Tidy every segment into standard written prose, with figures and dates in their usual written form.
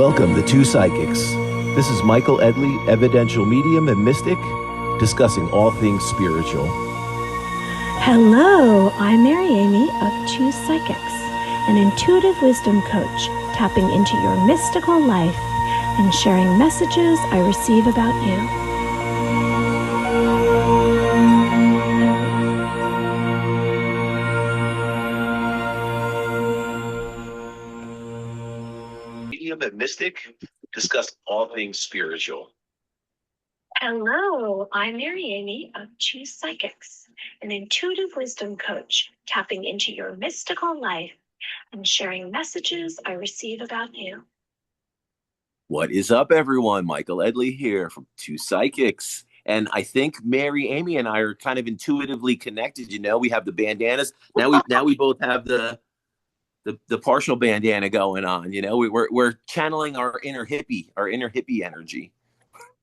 Welcome to Two Psychics. This is Michael Edley, evidential medium and mystic, discussing all things spiritual. Hello, I'm Mary Amy of Two Psychics, an intuitive wisdom coach, tapping into your mystical life and sharing messages I receive about you. And mystic, discuss all things spiritual. Hello, I'm Mary Amy of Two Psychics, an intuitive wisdom coach, tapping into your mystical life and sharing messages I receive about you. What is up, everyone? Michael Edley here from Two Psychics. And I think Mary Amy and I are kind of intuitively connected. You know, we have the bandanas. Now we both have the partial bandana going on. You know, we're channeling our inner hippie energy.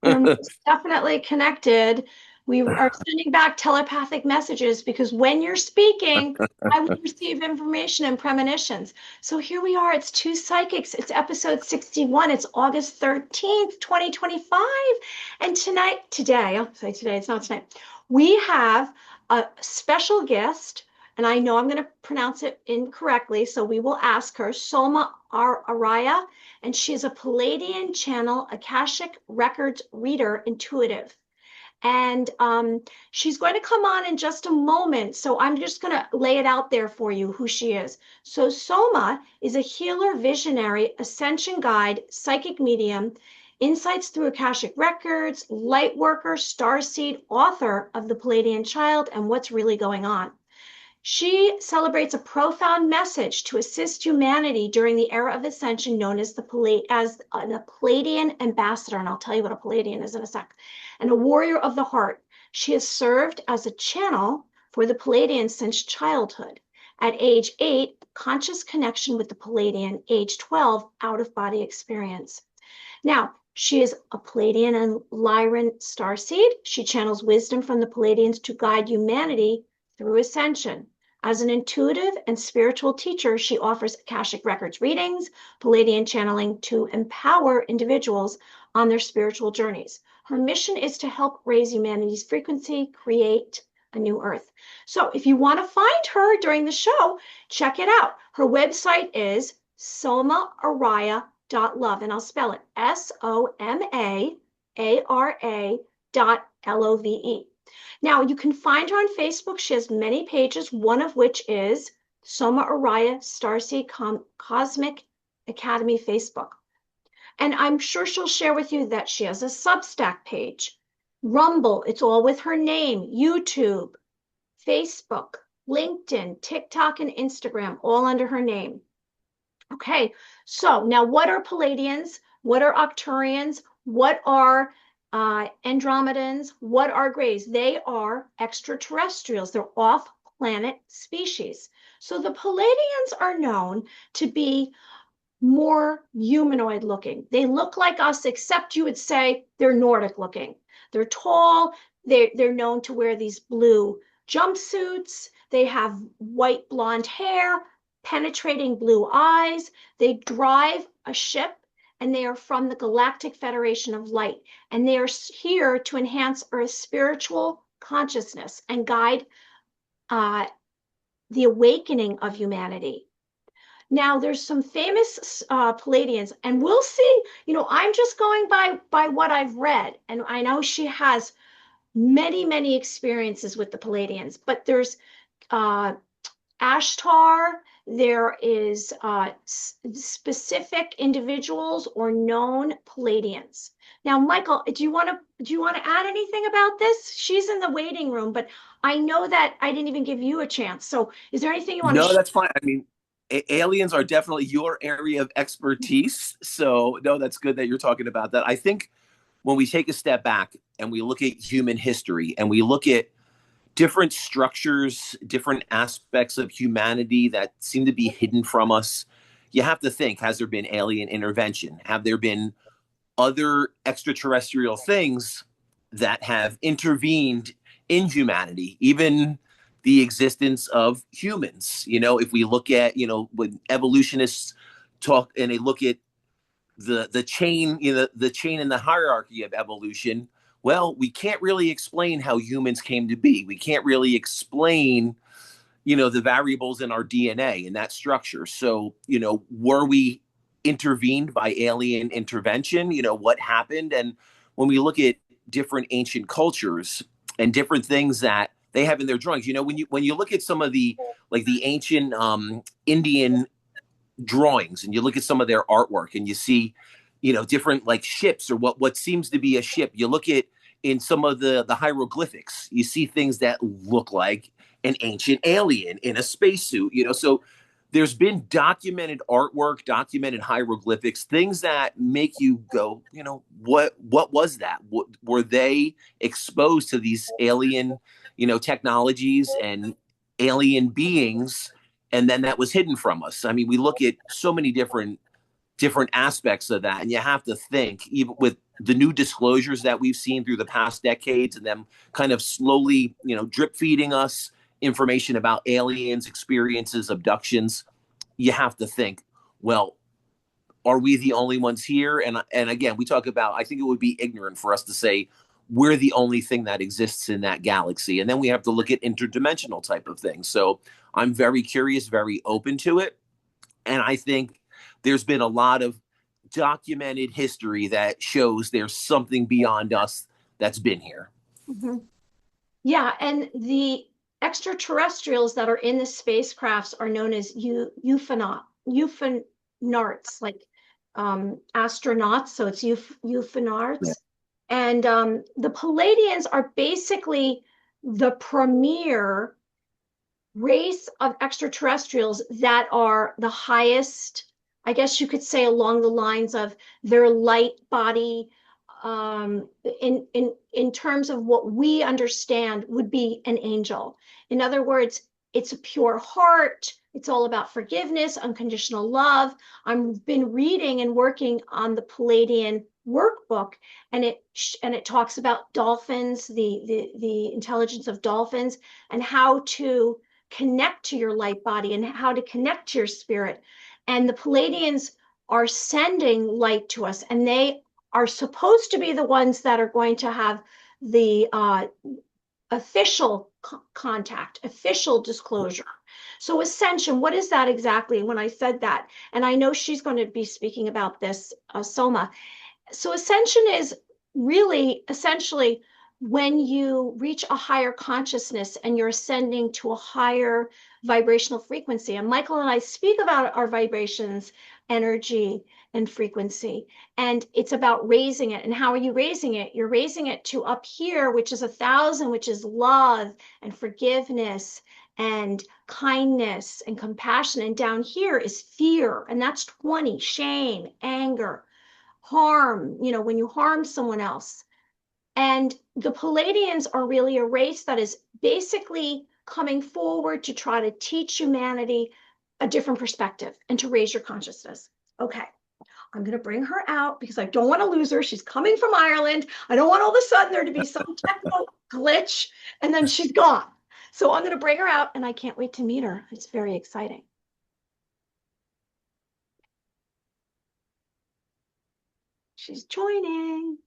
We're definitely connected. We are sending back telepathic messages because when you're speaking, I will receive information and premonitions. So here we are. It's Two Psychics. It's episode 61. It's August 13th, 2025. And it's not tonight. We have a special guest. And I know I'm going to pronounce it incorrectly, so we will ask her, Soma ARah, and she is a Pleiadian channel, Akashic records reader, intuitive. And she's going to come on in just a moment, so I'm just going to lay it out there for you who she is. So Soma is a healer, visionary, ascension guide, psychic medium, insights through Akashic records, lightworker, starseed, author of the Pleiadian Child, and what's really going on. She celebrates a profound message to assist humanity during the era of ascension known as the Pleiadian Ambassador, and I'll tell you what a Pleiadian is in a sec, and a warrior of the heart. She has served as a channel for the Pleiadians since childhood. At age 8, conscious connection with the Pleiadian. Age 12, out-of-body experience. Now, she is a Pleiadian and Lyran Starseed. She channels wisdom from the Pleiadians to guide humanity through ascension. As an intuitive and spiritual teacher, she offers Akashic records readings, Pleiadian channeling to empower individuals on their spiritual journeys. Her mission is to help raise humanity's frequency, create a new earth. So if you want to find her during the show, check it out. Her website is somaarah.love, and I'll spell it SOMAARA.LOVE. Now, you can find her on Facebook. She has many pages, one of which is Soma ARah Starseed Cosmic Academy Facebook. And I'm sure she'll share with you that she has a Substack page, Rumble, it's all with her name, YouTube, Facebook, LinkedIn, TikTok, and Instagram, all under her name. Okay, so now what are Pleiadians? What are Arcturians? What are Andromedans? What are Greys? They are extraterrestrials. They're off-planet species. So the Pleiadians are known to be more humanoid looking. They look like us, except you would say they're Nordic looking. They're tall. They're known to wear these blue jumpsuits. They have white blonde hair, penetrating blue eyes. They drive a ship, and they are from the Galactic Federation of Light. And they are here to enhance Earth's spiritual consciousness and guide the awakening of humanity. Now, there's some famous Pleiadians, and we'll see, you know, I'm just going by what I've read. And I know she has many, many experiences with the Pleiadians, but there's Ashtar, there is specific individuals or known Pleiadians. Now, Michael, do you want to add anything about this? She's in the waiting room, but I know that I didn't even give you a chance. So is there anything you want to No, that's fine. I mean, aliens are definitely your area of expertise. So no, that's good that you're talking about that. I think when we take a step back and we look at human history and we look at different structures, different aspects of humanity that seem to be hidden from us, you have to think, has there been alien intervention? Have there been other extraterrestrial things that have intervened in humanity, even the existence of humans? You know, if we look at, you know, when evolutionists talk and they look at the chain, the chain in the hierarchy of evolution. Well, we can't really explain how humans came to be. We can't really explain, the variables in our DNA and that structure. So, were we intervened by alien intervention? What happened? And when we look at different ancient cultures and different things that they have in their drawings, when you look at some of the ancient Indian drawings, and you look at some of their artwork, and you see, different like ships, or what seems to be a ship. You look at in some of the hieroglyphics, you see things that look like an ancient alien in a spacesuit. So there's been documented artwork, documented hieroglyphics, things that make you go, what was that? Were they exposed to these alien, technologies and alien beings, and then that was hidden from us? I mean, we look at so many different aspects of that, and you have to think, even with the new disclosures that we've seen through the past decades, and them kind of slowly, drip feeding us information about aliens, experiences, abductions, you have to think, well, are we the only ones here? And again, we talk about, I think it would be ignorant for us to say we're the only thing that exists in that galaxy. And then we have to look at interdimensional type of things. So I'm very curious, very open to it. And I think there's been a lot of documented history that shows there's something beyond us that's been here. Mm-hmm. Yeah, and the extraterrestrials that are in the spacecrafts are known as euphonauts, like astronauts. So it's euphonauts. Yeah. And the Pleiadians are basically the premier race of extraterrestrials that are the highest, I guess you could say, along the lines of their light body, in terms of what we understand would be an angel. In other words, it's a pure heart. It's all about forgiveness, unconditional love. I've been reading and working on the Pleiadian workbook, and it talks about dolphins, the intelligence of dolphins, and how to connect to your light body and how to connect to your spirit. And the Pleiadians are sending light to us, and they are supposed to be the ones that are going to have the official contact, official disclosure. So ascension, what is that exactly? When I said that, and I know she's going to be speaking about this, Soma. So ascension is really essentially when you reach a higher consciousness and you're ascending to a higher vibrational frequency. And Michael and I speak about our vibrations, energy, and frequency. And it's about raising it. And how are you raising it? You're raising it to up here, which is 1,000, which is love and forgiveness and kindness and compassion. And down here is fear. And that's 20, shame, anger, harm, when you harm someone else. And the Pleiadians are really a race that is basically coming forward to try to teach humanity a different perspective and to raise your consciousness. Okay, I'm going to bring her out because I don't want to lose her. She's coming from Ireland. I don't want all of a sudden there to be some technical glitch and then she's gone. So I'm going to bring her out, and I can't wait to meet her. It's very exciting. She's joining.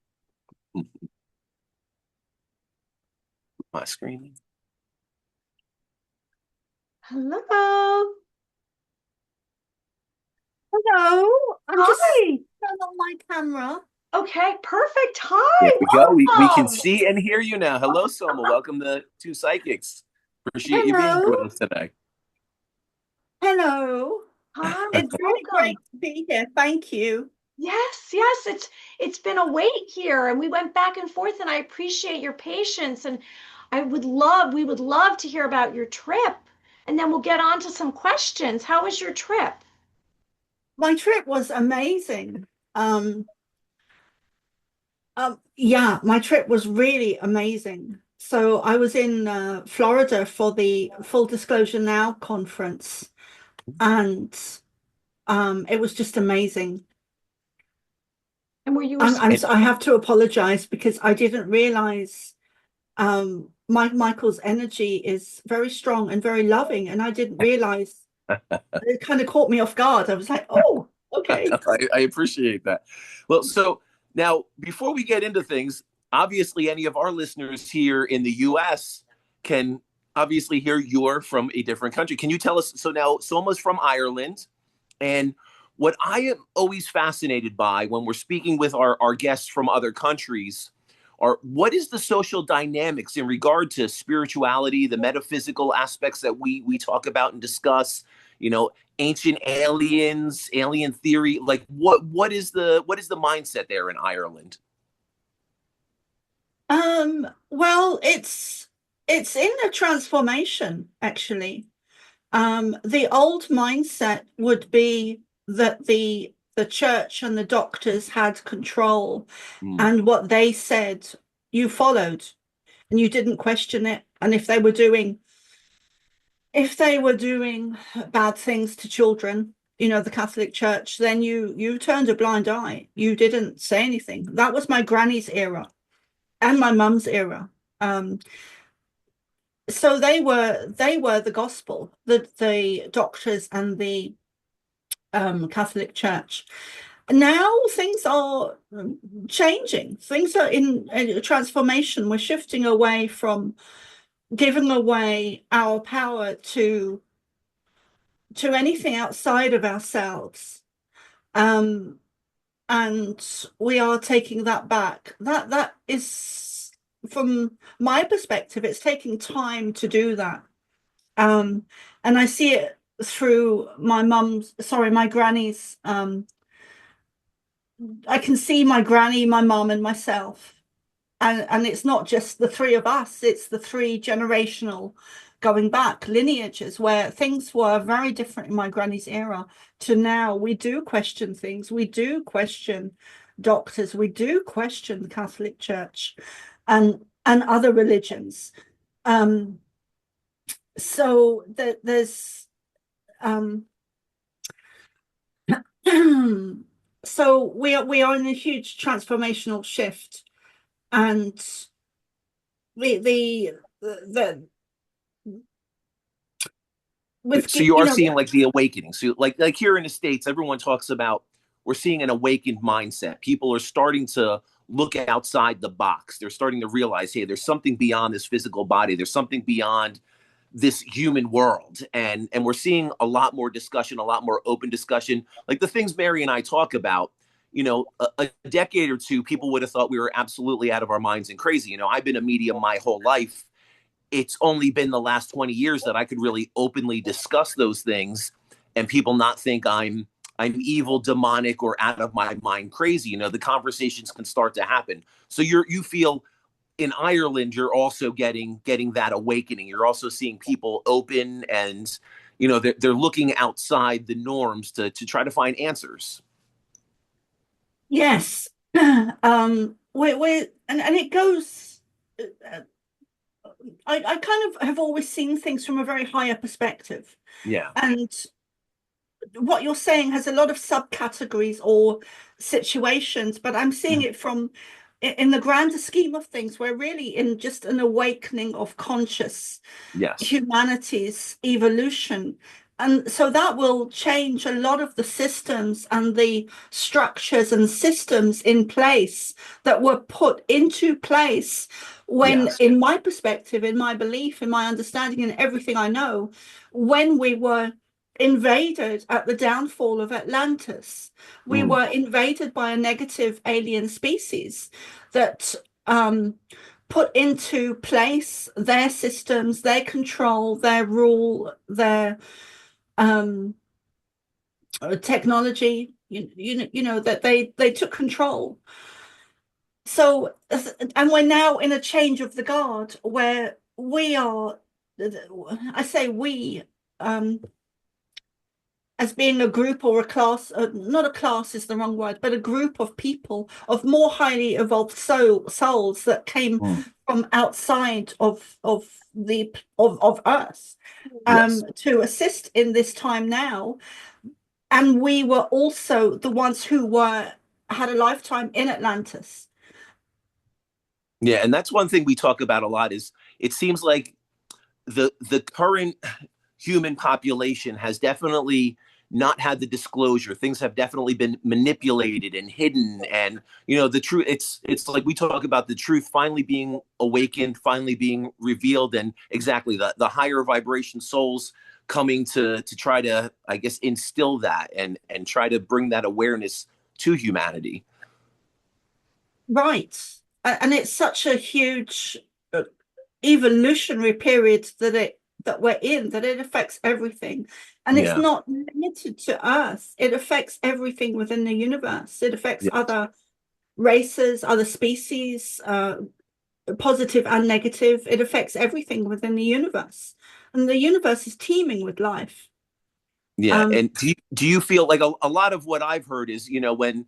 My screen. Hello. Hello. I'm just Hi. turn on my camera. Okay, perfect. Hi. There we go. We can see and hear you now. Hello, Soma. Welcome to Two Psychics. Appreciate you being here with us today. Hello. Hi. It's really great to be here. Thank you. Yes, it's been a wait here, and we went back and forth, and I appreciate your patience, and we would love to hear about your trip, and then we'll get on to some questions. How was your trip? My trip was amazing. Yeah, my trip was really amazing. So I was in Florida for the Full Disclosure Now conference, and it was just amazing. And were you? I have to apologize because I didn't realize Michael's energy is very strong and very loving, and I didn't realize. It kind of caught me off guard. I was like, oh, Okay. I appreciate that. Well, so now before we get into things, obviously any of our listeners here in the US can obviously hear you're from a different country. Can you tell us, so now Soma's from Ireland, and what I am always fascinated by when we're speaking with our guests from other countries are what is the social dynamics in regard to spirituality, the metaphysical aspects that we talk about and discuss, ancient aliens, alien theory, like what is the mindset there in Ireland? Well, it's in a transformation, actually. The old mindset would be that the church and the doctors had control, and what they said you followed, and you didn't question it. And if they were doing bad things to children, the Catholic Church, then you turned a blind eye. You didn't say anything. That was my granny's era and my mum's era. So they were the gospel, the doctors and the Catholic Church. Now things are changing. Things are in a transformation. We're shifting away from giving away our power to anything outside of ourselves. And we are taking that back. That is, from my perspective, it's taking time to do that. And I see it through my granny's. I can see my granny, my mum, and myself. And it's not just the three of us, it's the three generational going back lineages where things were very different in my granny's era to now. We do question things. We do question doctors. We do question the Catholic Church and other religions. So there's so we are in a huge transformational shift, and so you are seeing like the awakening. So like here in the States, everyone talks about we're seeing an awakened mindset. People are starting to look outside the box. They're starting to realize, hey, there's something beyond this physical body. There's something beyond this human world. And we're seeing a lot more discussion, a lot more open discussion. Like the things Mary and I talk about, a decade or two, people would have thought we were absolutely out of our minds and crazy. I've been a medium my whole life. It's only been the last 20 years that I could really openly discuss those things and people not think I'm evil, demonic, or out of my mind crazy. The conversations can start to happen. So you feel in Ireland, you're also getting that awakening. You're also seeing people open and, they're looking outside the norms to try to find answers. Yes. And it goes, I kind of have always seen things from a very higher perspective. Yeah. And what you're saying has a lot of subcategories or situations, but I'm seeing it from in the grander scheme of things. We're really in just an awakening of conscious humanity's evolution. And so that will change a lot of the systems and the structures and systems in place that were put into place when, in my perspective, in my belief, in my understanding, in everything I know, when we were invaded at the downfall of Atlantis. We were invaded by a negative alien species that put into place their systems, their control, their rule, their technology, that they took control. So, and we're now in a change of the guard where we are, I say we, as being a group or a class, not a class is the wrong word, but a group of people, of more highly evolved souls that came from outside of Earth to assist in this time now. And we were also the ones who had a lifetime in Atlantis. Yeah, and that's one thing we talk about a lot is it seems like the current human population has definitely not had the disclosure. Things have definitely been manipulated and hidden. And, you know, the truth, it's like we talk about the truth finally being awakened, finally being revealed, and exactly the higher vibration souls coming to try to, I guess, instill that and try to bring that awareness to humanity. Right. And it's such a huge evolutionary period that we're in, that it affects everything. And it's not limited to Earth. It affects everything within the universe. It affects other races, other species, positive and negative. It affects everything within the universe. And the universe is teeming with life. Yeah. And do you feel like a lot of what I've heard is, you know, when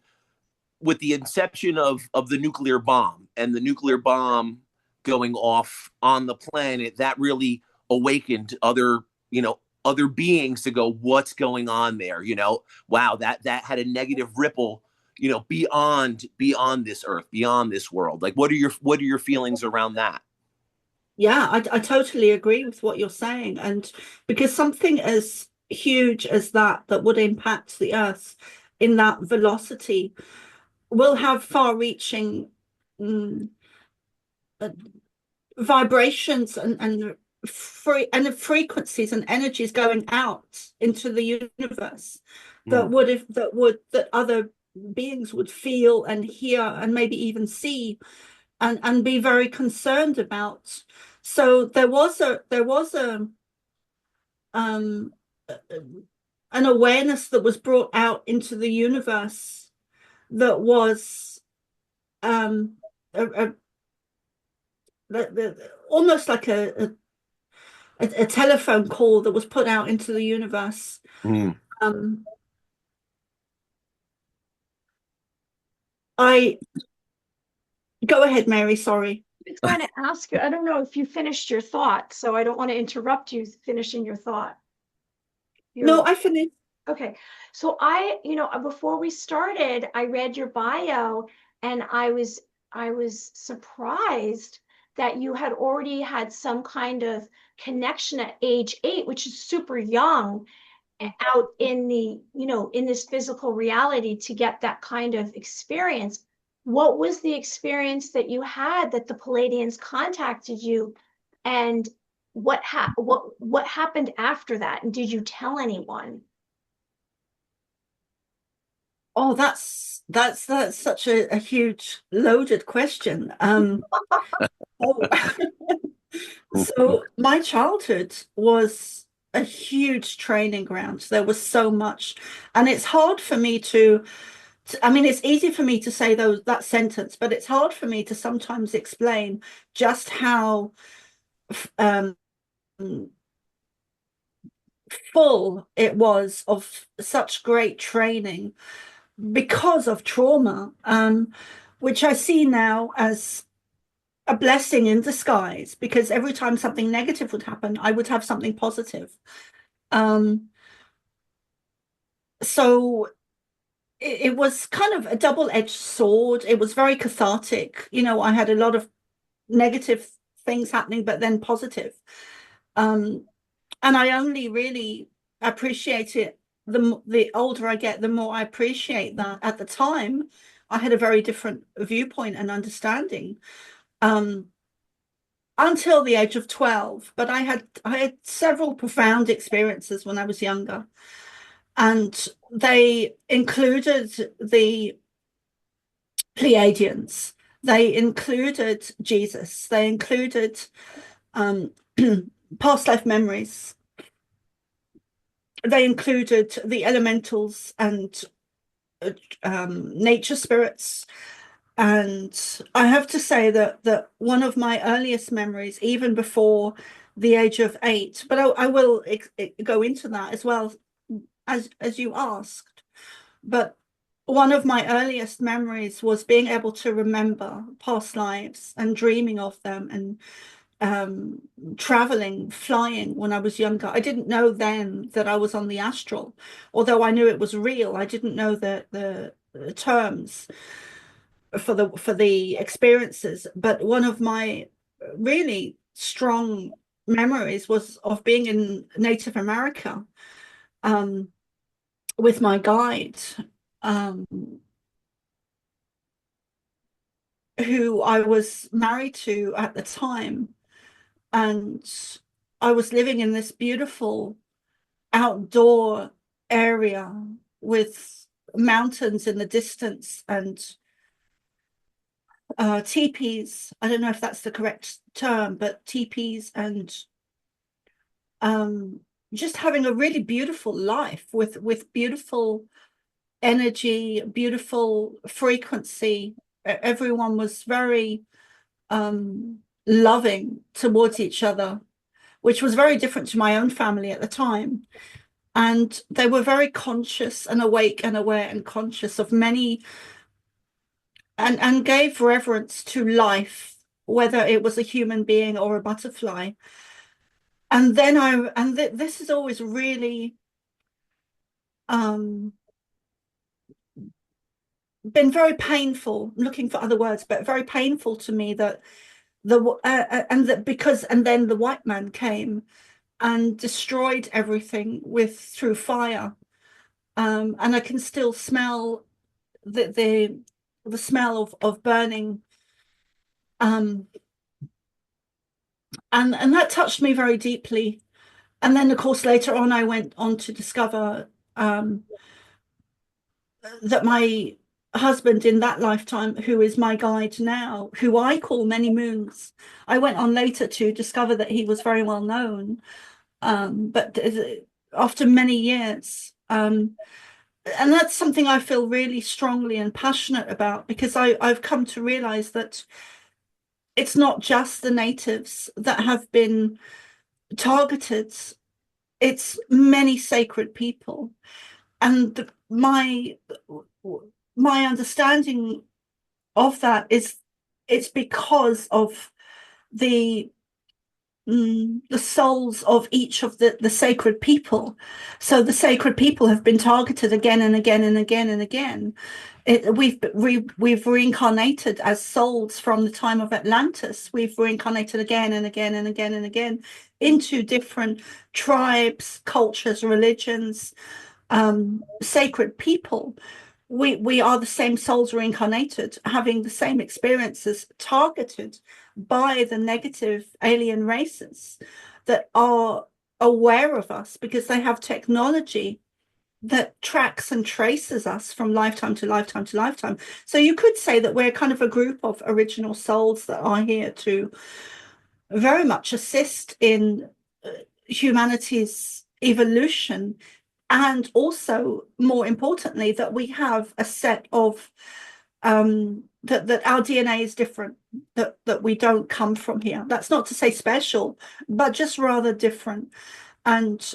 with the inception of the nuclear bomb and the nuclear bomb going off on the planet, that really awakened other, you know, other beings to go, what's going on there? You know, wow, that had a negative ripple, you know, beyond this earth, beyond this world. Like, what are your feelings around that? Yeah, I totally agree with what you're saying. And because something as huge as that would impact the earth in that velocity will have far-reaching vibrations and frequencies and energies going out into the universe that other beings would feel and hear and maybe even see and be very concerned about. So there was an awareness that was brought out into the universe that was almost like a telephone call that was put out into the universe. I go ahead, Mary. Sorry. I was going to ask you, I don't know if you finished your thought, so I don't want to interrupt you finishing your thought. No, I finished. Okay. So you know, before we started, I read your bio and I was surprised that you had already had some kind of connection at age 8, which is super young, out in the, you know, in this physical reality to get that kind of experience. What was the experience that you had that the Pleiadians contacted you, and what happened after that? And did you tell anyone? Oh, that's such a huge loaded question. So my childhood was a huge training ground. There was so much, and it's hard for me to I mean, it's easy for me to say that sentence, but it's hard for me to sometimes explain just how full it was of such great training because of trauma, which I see now as a blessing in disguise, because every time something negative would happen, I would have something positive. So it was kind of a double-edged sword. It was very cathartic. You know, I had a lot of negative things happening, but then positive. And I only really appreciate it. The older I get, the more I appreciate that. At the time, I had a very different viewpoint and understanding. Until the age of 12, but I had several profound experiences when I was younger, and they included the Pleiadians, they included Jesus, they included past life memories, they included the elementals and nature spirits. And I have to say that one of my earliest memories, even before the age of 8, but I will go into that as well as you asked. But one of my earliest memories was being able to remember past lives and dreaming of them, and traveling, flying when I was younger. I didn't know then that I was on the astral, although I knew it was real. I didn't know the terms for the experiences. But one of my really strong memories was of being in Native America, with my guide, um, who I was married to at the time. And I was living in this beautiful outdoor area with mountains in the distance and teepees. I don't know if that's the correct term, but teepees, and just having a really beautiful life with beautiful energy, beautiful frequency. Everyone was very loving towards each other, which was very different to my own family at the time. And they were very conscious and awake and aware and conscious of many, and gave reverence to life, whether it was a human being or a butterfly. And then this is always really been very painful, looking for other words, but very painful to me that and then the white man came and destroyed everything through fire. And I can still smell the smell of burning. And that touched me very deeply. And then, of course, later on, I went on to discover that my husband in that lifetime, who is my guide now, who I call Many Moons, I went on later to discover that he was very well known. But after many years, and that's something I feel really strongly and passionate about, because I've come to realize that it's not just the natives that have been targeted, it's many sacred people. And my understanding of that is it's because of the souls of each of the sacred people. So the sacred people have been targeted again and again and again and again. We've reincarnated as souls from the time of Atlantis. We've reincarnated again and again and again and again into different tribes, cultures, religions, sacred people. We are the same souls reincarnated, having the same experiences, targeted by the negative alien races that are aware of us because they have technology that tracks and traces us from lifetime to lifetime to lifetime. So you could say that we're kind of a group of original souls that are here to very much assist in humanity's evolution. And also, more importantly, that we have a set of that our DNA is different, that we don't come from here. That's not to say special, but just rather different. And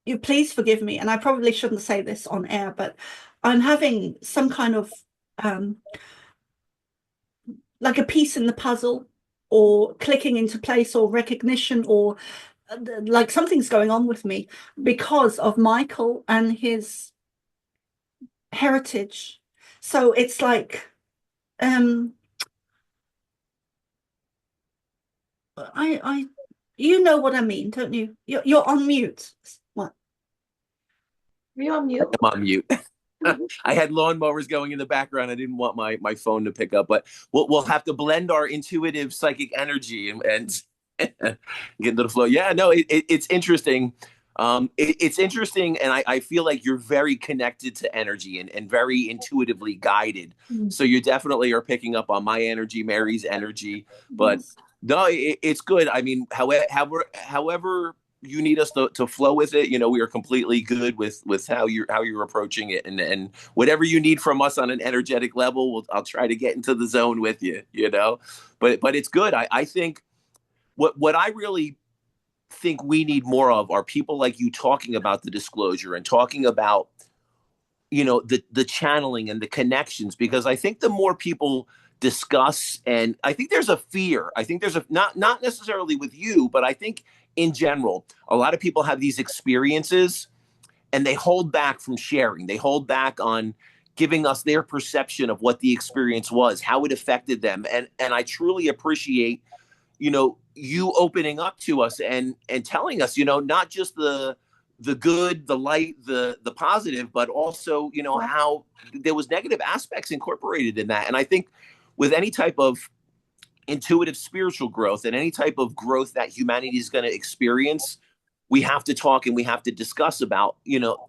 you please forgive me, and I probably shouldn't say this on air, but I'm having some kind of like a piece in the puzzle, or clicking into place, or recognition, or like something's going on with me because of Michael and his heritage. So it's like I you know what I mean, don't you? You're on mute. What? Are you on mute? I'm on mute. I had lawnmowers going in the background. I didn't want my phone to pick up, but we'll have to blend our intuitive psychic energy and get into the flow. Yeah, no, it's interesting. It's interesting, and I feel like you're very connected to energy and very intuitively guided. So you definitely are picking up on my energy, Mary's energy, but no, it's good. I mean, however you need us to flow with it, we are completely good with how you're approaching it, and whatever you need from us on an energetic level, I'll try to get into the zone with you, but it's good. I think what I really think we need more of are people like you talking about the disclosure and talking about the channeling and the connections, because I think the more people discuss, and I think there's a fear, I think there's not necessarily with you, but I think in general a lot of people have these experiences and they hold back from sharing. They hold back on giving us their perception of what the experience was, how it affected them, and I truly appreciate you opening up to us and telling us, not just the good, the light, the positive, but also, how there was negative aspects incorporated in that. And I think with any type of intuitive spiritual growth and any type of growth that humanity is going to experience, we have to talk and we have to discuss about,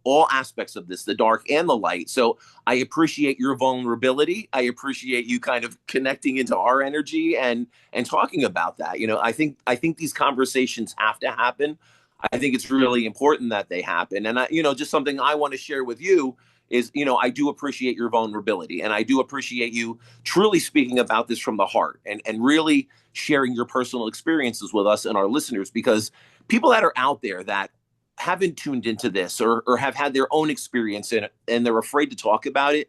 all aspects of this, the dark and the light. So I appreciate your vulnerability. I appreciate you kind of connecting into our energy and talking about that. I think these conversations have to happen. I think it's really important that they happen. And just something I want to share with you is, I do appreciate your vulnerability, and I do appreciate you truly speaking about this from the heart and really sharing your personal experiences with us and our listeners, because people that are out there that haven't tuned into this or have had their own experience in it and they're afraid to talk about it,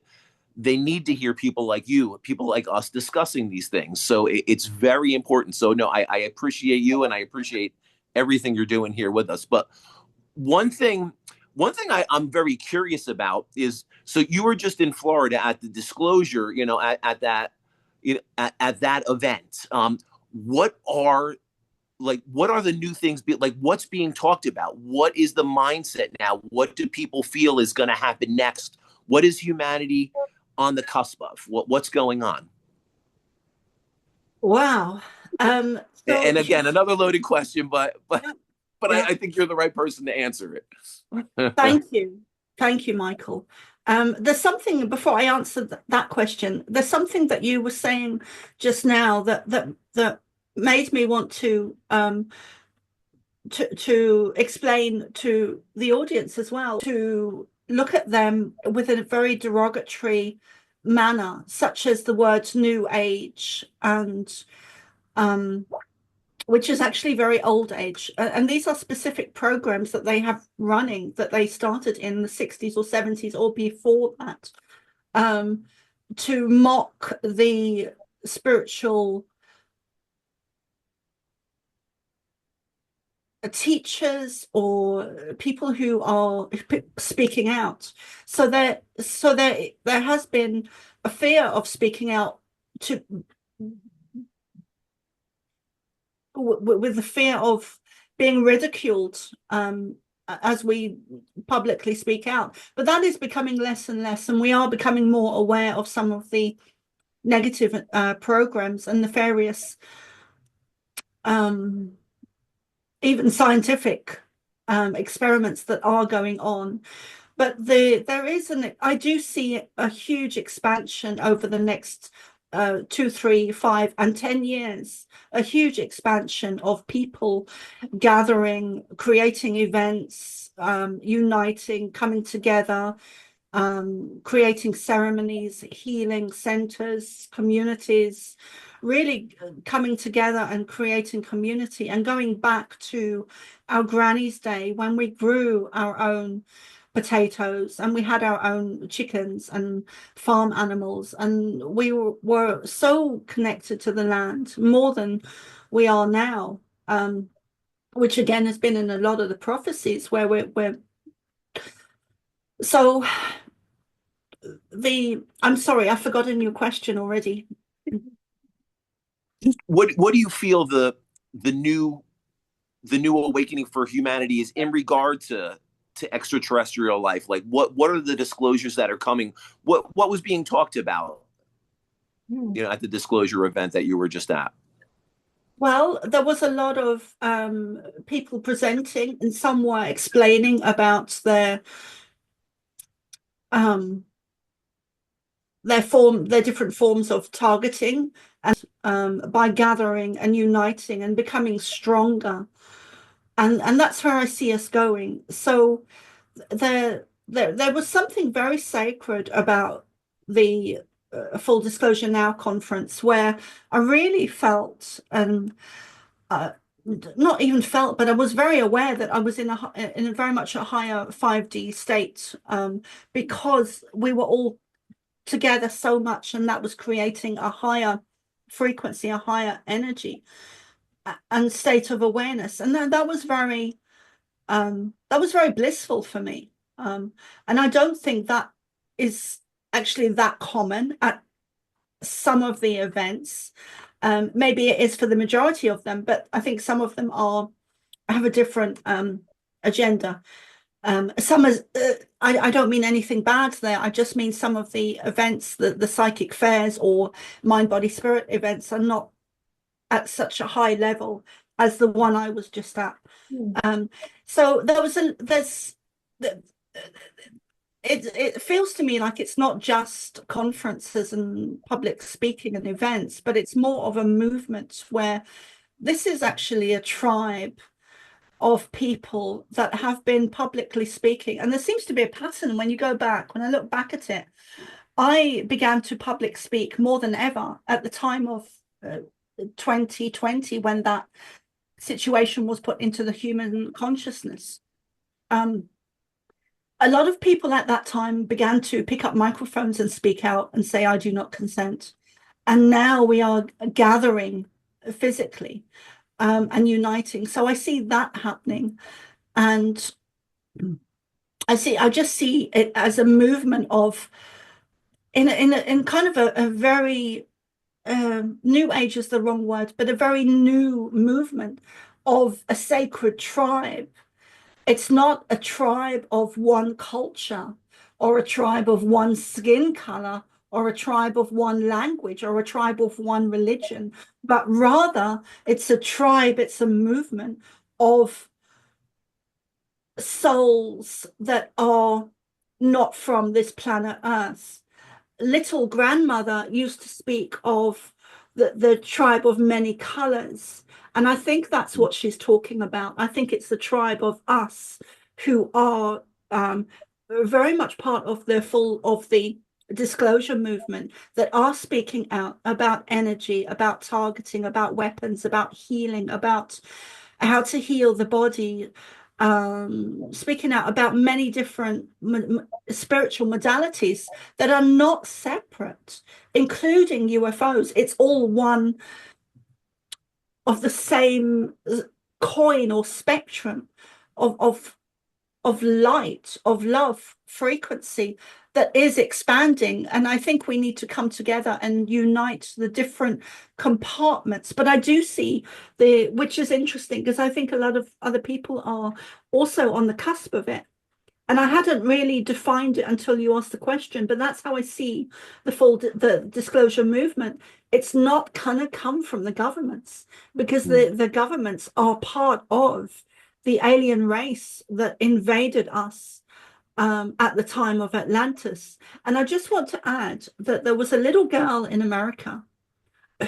they need to hear people like you, people like us discussing these things. So it's very important. So no, I appreciate you, and I appreciate everything you're doing here with us. But one thing I'm very curious about is, so you were just in Florida at the disclosure, at that, at that event. What are the new things, what's being talked about? What is the mindset now? What do people feel is going to happen next? What is humanity on the cusp of? What's going on? Wow. And again, another loaded question, but Yeah. I think you're the right person to answer it. Thank you, Michael. There's something, before I answer that question, there's something that you were saying just now that made me want to explain to the audience as well, to look at them with a very derogatory manner, such as the words New Age and which is actually very old age. And these are specific programs that they have running, that they started in the 60s or 70s or before that, to mock the spiritual teachers or people who are speaking out. So there has been a fear of speaking out with the fear of being ridiculed as we publicly speak out. But that is becoming less and less, and we are becoming more aware of some of the negative programs and nefarious, even scientific experiments that are going on. But I do see a huge expansion over the next 2, 3, 5, and 10 years, a huge expansion of people gathering, creating events, uniting, coming together, creating ceremonies, healing centers, communities, really coming together and creating community, and going back to our granny's day when we grew our own potatoes and we had our own chickens and farm animals, and we were so connected to the land, more than we are now, which again has been in a lot of the prophecies where we're so I'm sorry, I've forgotten your question already. What do you feel the new awakening for humanity is in regard to extraterrestrial life? Like what are the disclosures that are coming? What was being talked about, at the disclosure event that you were just at? Well, there was a lot of people presenting, and some were explaining about their different forms of targeting, and by gathering and uniting and becoming stronger, and that's where I see us going. So there was something very sacred about the Full Disclosure Now conference, where I really felt, and not even felt, but I was very aware that I was in a very much a higher 5D state, because we were all together so much, and that was creating a higher frequency, a higher energy and state of awareness, and that was very blissful for me, and I don't think that is actually that common at some of the events. Maybe it is for the majority of them, but I think some of them have a different agenda. Some is, I don't mean anything bad there. I just mean some of the events, the psychic fairs or mind, body, spirit events are not at such a high level as the one I was just at. So it feels to me like it's not just conferences and public speaking and events, but it's more of a movement where this is actually a tribe of people that have been publicly speaking. And there seems to be a pattern when I look back at it. I began to public speak more than ever at the time of 2020, when that situation was put into the human consciousness. A lot of people at that time began to pick up microphones and speak out and say, I do not consent. And now we are gathering physically and uniting. So I see that happening. And I just see it as a movement of, in kind of a very, new age is the wrong word, but a very new movement of a sacred tribe. It's not a tribe of one culture or a tribe of one skin color or a tribe of one language or a tribe of one religion, but rather it's a tribe, it's a movement of souls that are not from this planet Earth. Little grandmother used to speak of the tribe of many colors. And I think that's what she's talking about. I think it's the tribe of us who are very much part of the disclosure movement, that are speaking out about energy, about targeting, about weapons, about healing, about how to heal the body, speaking out about many different spiritual modalities that are not separate, including UFOs. It's all one of the same coin or spectrum of light, of love, frequency that is expanding. And I think we need to come together and unite the different compartments. But I do see which is interesting, because I think a lot of other people are also on the cusp of it. And I hadn't really defined it until you asked the question, but that's how I see the disclosure movement. It's not gonna come from the governments, because the governments are part of the alien race that invaded us at the time of Atlantis. And I just want to add that there was a little girl in America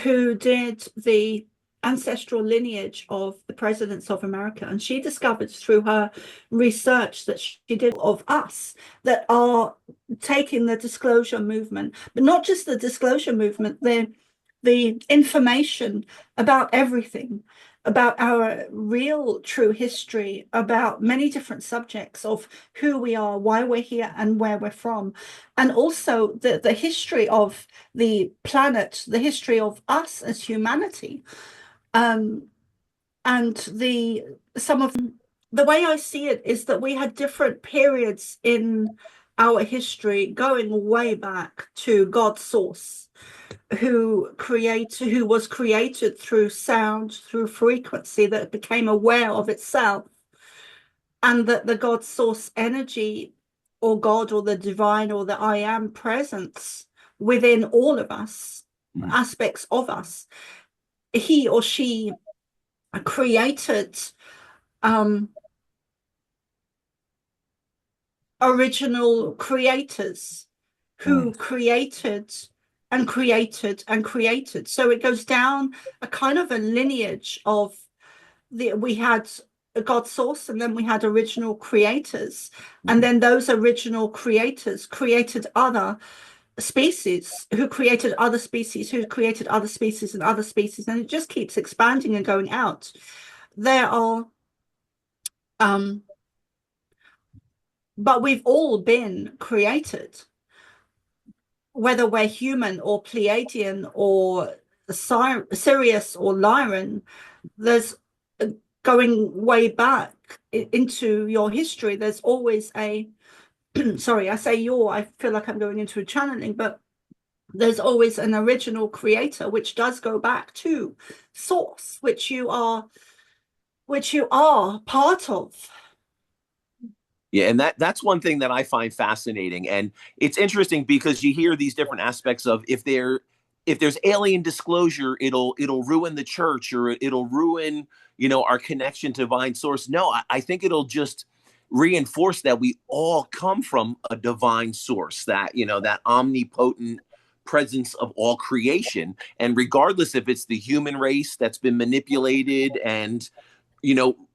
who did the ancestral lineage of the presidents of America, and she discovered through her research that she did of us that are taking the disclosure movement, but not just the disclosure movement, the information about everything, about our real true history, about many different subjects of who we are, why we're here, and where we're from, and also the history of the planet, the history of us as humanity. And some of the way I see it is that we had different periods in our history, going way back to God's source, who was created through sound, through frequency, that became aware of itself, and that the God source energy, or God, or the divine, or the I am presence within all of us, aspects of us, he or she created original creators who created and created and created. So it goes down a kind of a lineage of we had a God source, and then we had original creators, and then those original creators created other species, who created other species, who created other species and other species, and it just keeps expanding and going out. There are but we've all been created, whether we're human or Pleiadian or Sirius or Lyran. There's going way back into your history, there's always a sorry, I say I feel like I'm going into a channeling, but there's always an original creator, which does go back to source, which you are part of. Yeah, and that's one thing that I find fascinating. And it's interesting because you hear these different aspects of if there's alien disclosure, it'll ruin the church, or it'll ruin, our connection to divine source. No, I think it'll just reinforce that we all come from a divine source, that, that omnipotent presence of all creation. And regardless if it's the human race that's been manipulated and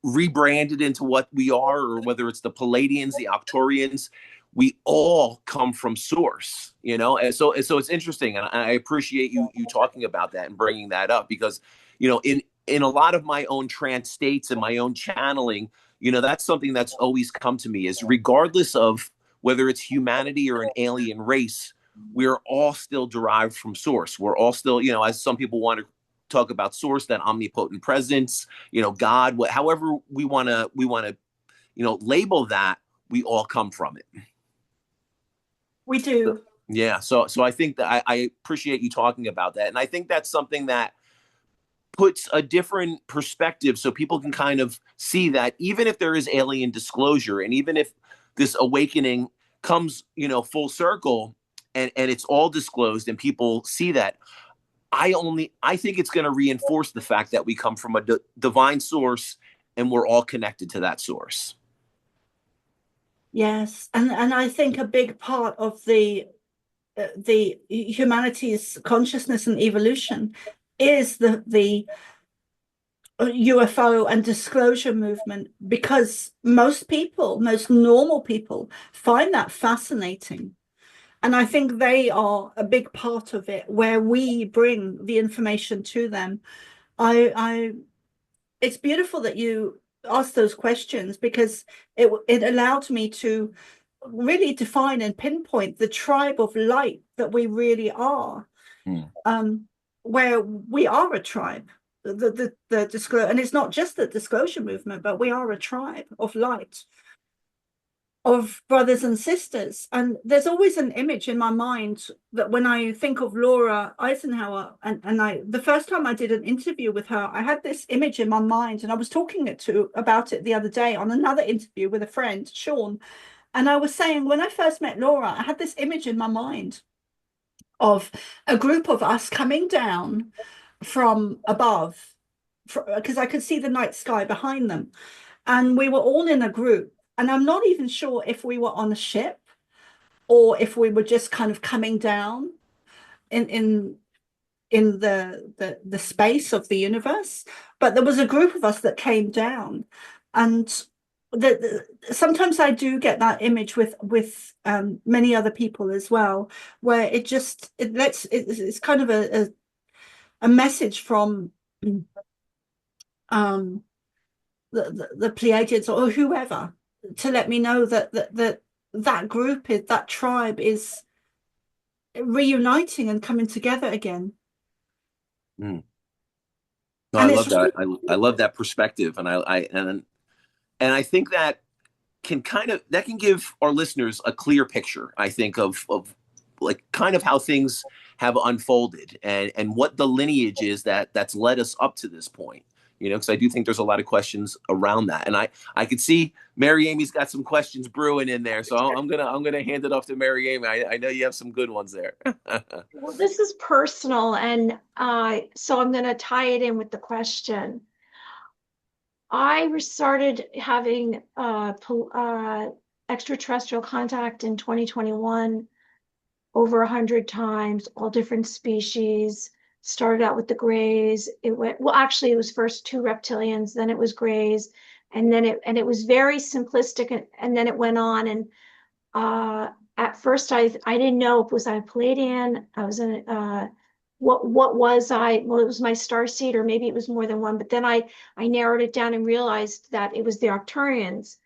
rebranded into what we are, or whether it's the Pleiadians, the Arcturians, we all come from source, and so it's interesting. And I appreciate you talking about that and bringing that up, because, in a lot of my own trance states and my own channeling, that's something that's always come to me, is regardless of whether it's humanity or an alien race, we're all still derived from source. We're all still, as some people want to talk about source, that omnipotent presence, God, however we want to, label that, we all come from it. We do. Yeah. So I think that I appreciate you talking about that. And I think that's something that puts a different perspective, so people can kind of see that even if there is alien disclosure, and even if this awakening comes, full circle, and it's all disclosed and people see that, I think it's going to reinforce the fact that we come from a divine source, and we're all connected to that source. Yes, and I think a big part of the humanity's consciousness and evolution is the UFO and disclosure movement, because most normal people find that fascinating. And I think they are a big part of it, where we bring the information to them. It's beautiful that you asked those questions, because it allowed me to really define and pinpoint the tribe of light that we really are, where we are a tribe. The disclosure, and it's not just the disclosure movement, but we are a tribe of light, of brothers and sisters. And there's always an image in my mind that when I think of Laura Eisenhower, and the first time I did an interview with her, I had this image in my mind, and I was talking about it the other day on another interview with a friend, Sean. And I was saying, when I first met Laura, I had this image in my mind of a group of us coming down from above, because I could see the night sky behind them. And we were all in a group. And I'm not even sure if we were on a ship, or if we were just kind of coming down in the space of the universe. But there was a group of us that came down. And sometimes I do get that image with many other people as well, where it's kind of a message from the Pleiadians or whoever, to let me know that group, that tribe is reuniting and coming together again. No, I love that. I love that perspective, and I think that can give our listeners a clear picture, I think, of like kind of how things have unfolded, and what the lineage is that's led us up to this point. Because I do think there's a lot of questions around that, and I could see Mary Amy's got some questions brewing in there, so I'm gonna hand it off to Mary Amy. I know you have some good ones there. Well, this is personal, and so I'm gonna tie it in with the question. I started having extraterrestrial contact in 2021, over 100 times, all different species. Started out with the Greys. It was first 2 reptilians, then it was Greys, and then it was very simplistic, and then it went on. And at first I didn't know if I a Pleiadian. I was in what was I? Well, it was my Starseed, or maybe it was more than one. But then I narrowed it down and realized that it was the Arcturians.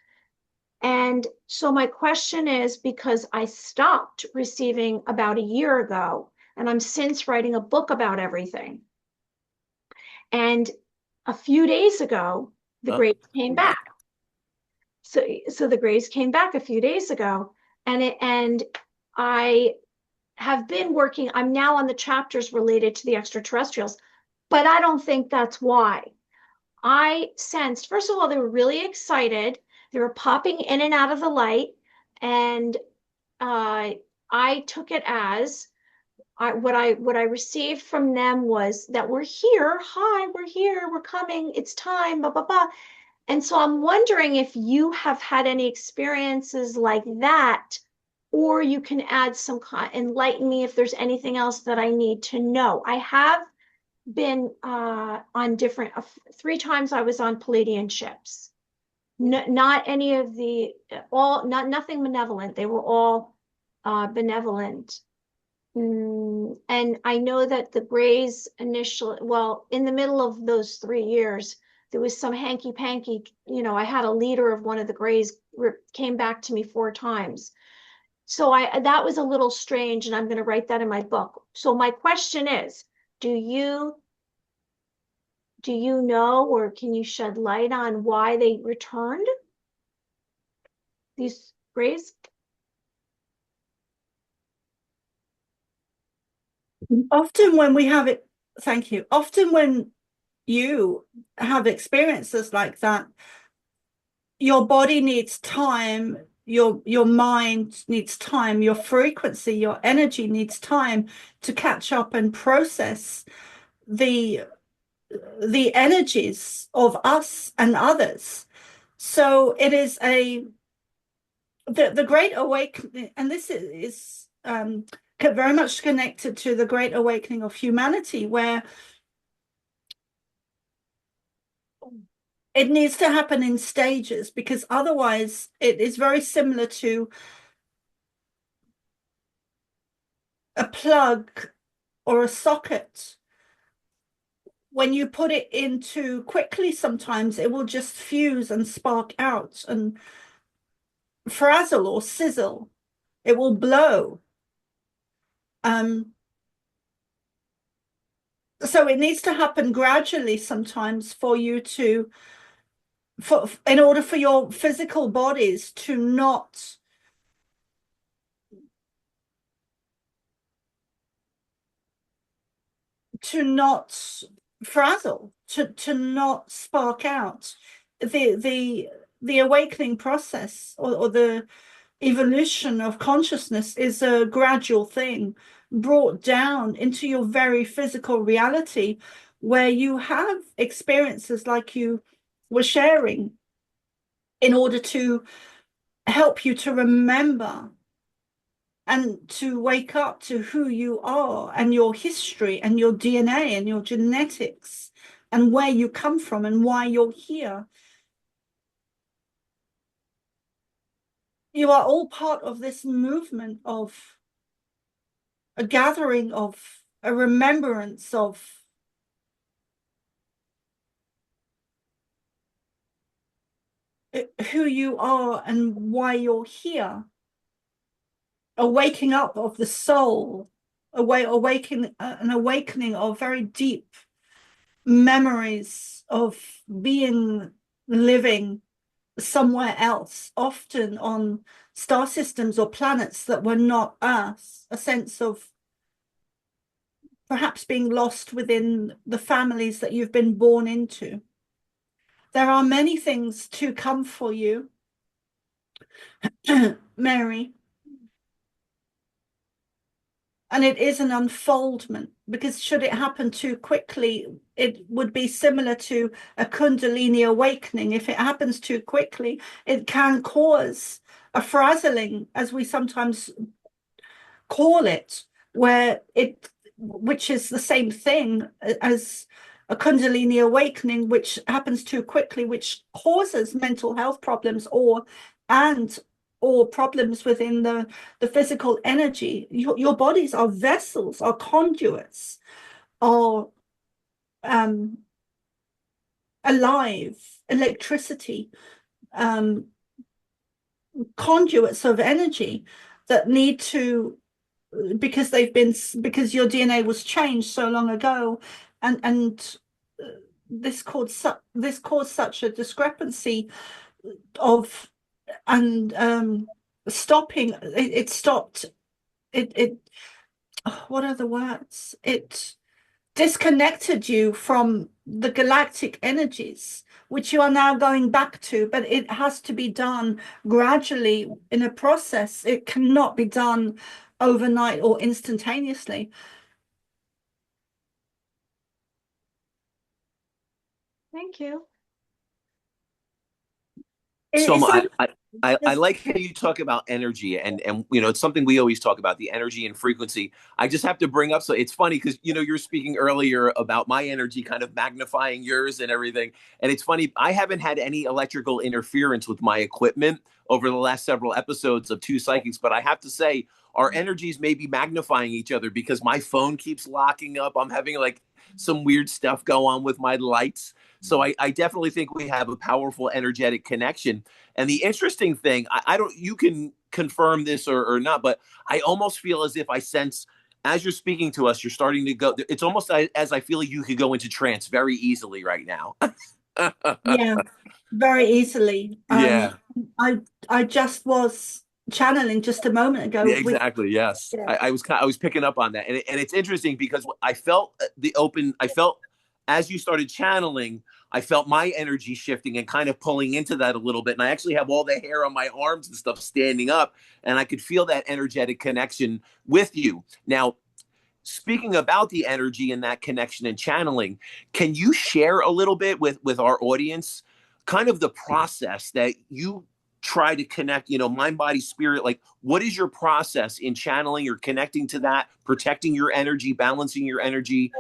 And so my question is, because I stopped receiving about a year ago, and I'm since writing a book about everything. And a few days ago, the Greys came back. So the Greys came back a few days ago, and I have been working, I'm now on the chapters related to the extraterrestrials, but I don't think that's why. I sensed, first of all, they were really excited. They were popping in and out of the light, and I took it as what I received from them was that we're here. Hi, we're here. We're coming. It's time. Blah blah blah. And so I'm wondering if you have had any experiences like that, or you can add some enlighten me if there's anything else that I need to know. I have been on different 3 times I was on Pleiadian ships. Not any of the nothing malevolent. They were all benevolent. And I know that the Greys initially, well, in the middle of those 3 years, there was some hanky panky. I had a leader of one of the Greys came back to me 4 times. So that was a little strange, and I'm going to write that in my book. So my question is, do you know, or can you shed light on why they returned, these Greys? Often when we have it, thank you. Often when you have experiences like that, your body needs time, your mind needs time, your frequency, your energy needs time to catch up and process the energies of us and others. So it is the Great Awakening, and this is very much connected to the Great Awakening of humanity, where it needs to happen in stages, because otherwise it is very similar to a plug or a socket. When you put it in too quickly, sometimes it will just fuse and spark out and frazzle or sizzle. It will blow. So it needs to happen gradually sometimes for you to, in order for your physical bodies to not frazzle, to not spark out. The awakening process, or the evolution of consciousness, is a gradual thing brought down into your very physical reality, where you have experiences like you were sharing, in order to help you to remember and to wake up to who you are and your history and your DNA and your genetics and where you come from and why you're here. You are all part of this movement of a gathering, of a remembrance of who you are and why you're here. A waking up of the soul, an awakening of very deep memories of living somewhere else, often on star systems or planets that were not Earth, a sense of perhaps being lost within the families that you've been born into. There are many things to come for you, Mary. And it is an unfoldment, because should it happen too quickly, it would be similar to a Kundalini awakening. If it happens too quickly, it can cause a frazzling, as we sometimes call it, which is the same thing as a Kundalini awakening, which happens too quickly, which causes mental health problems or problems within the physical energy. Your bodies are vessels, are conduits, are alive, electricity, conduits of energy that need to, because your DNA was changed so long ago, and this caused such a discrepancy of, and stopping it stopped it what are the words? It disconnected you from the galactic energies, which you are now going back to, but it has to be done gradually in a process. It cannot be done overnight or instantaneously. Thank you. So It's like I like how you talk about energy, and it's something we always talk about, the energy and frequency. I just have to bring up, so it's funny because you're speaking earlier about my energy kind of magnifying yours and everything, and it's funny, I haven't had any electrical interference with my equipment over the last several episodes of Two Psychics, but I have to say our energies may be magnifying each other because my phone keeps locking up. I'm having like some weird stuff go on with my lights. So I definitely think we have a powerful energetic connection. And the interesting thing, I don't, you can confirm this or not, but I almost feel as if I sense as you're speaking to us, you're starting to go, it's almost as I feel like you could go into trance very easily right now. yeah, very easily. Yeah. I just was channeling just a moment ago Yeah, with exactly. Yes, yeah. I was picking up on that, and it's interesting because I felt I felt as you started channeling, I felt my energy shifting and kind of pulling into that a little bit, and I actually have all the hair on my arms and stuff standing up, and I could feel that energetic connection with you. Now, speaking about the energy and that connection and channeling, can you share a little bit with our audience, kind of the process that you try to connect, mind, body, spirit? Like, what is your process in channeling or connecting to that, protecting your energy, balancing your energy